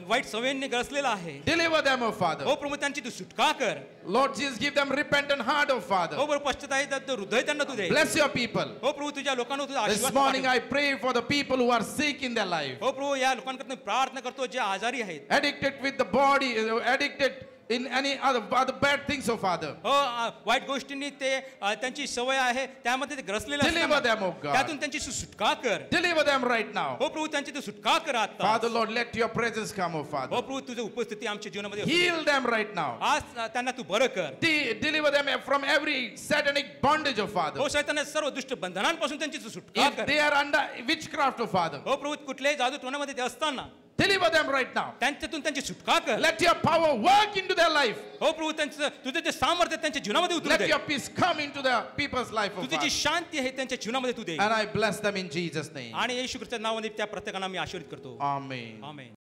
वाईट सवयींनी ग्रसलेला आहे, deliver them, O Father. हो प्रभू, त्यांची तू सुटका कर. Lord Jesus, give them repentant heart, O Father. हो प्रभू, पश्चाताप हृदय त्यांना तू दे. Bless your people. हो प्रभू, तुझ्या लोकांना तुझा This आशीर्वाद morning पाठव. I pray for the people who are sick in their life, हो प्रभू, या लोकांकरता प्रार्थना करतो जे आजारी आहेत. addicted with the body, addicted in any other bad things, O Father. हो, वाईट गोष्टींनी ते त्यांची सवय आहे त्यामध्ये ते ग्रसलेले Deliver असतात. them, O God. त्यातून त्यांची सुटका कर. Deliver them right now. हो प्रभू, त्यांची तू सुटका कर आता. Father, Lord, let your presence come, O Father. हो प्रभू, तुझी उपस्थिती आमच्या जीवनामध्ये असू दे. Heal them right now. आज त्यांना तू बरं कर. Deliver them from every satanic bondage, O Father. हो, शैतानाच्या सर्व दुष्ट बंधनांपासून त्यांची तू सुटका If कर. they are under witchcraft, O Father, हो प्रभू, कुठल्याही जादूटोण्यामध्ये ते असताना deliver them right now. त्यांच्यातून त्यांची सुटका कर. Let your power work into their life. हो प्रभू, त्यांचं तुझं जे सामर्थ्य त्यांच्या जीवनामध्ये उतरू Let they. your peace come into the people's life, O तुझी जी Father. शांती आहे त्यांच्या जीवनामध्ये तू दे. And I bless them in Jesus' name. आणि येशू ख्रिस्ताच्या नावाने त्या प्रत्येकाला मी आशीर्वाद करतो. Amen. आमेन.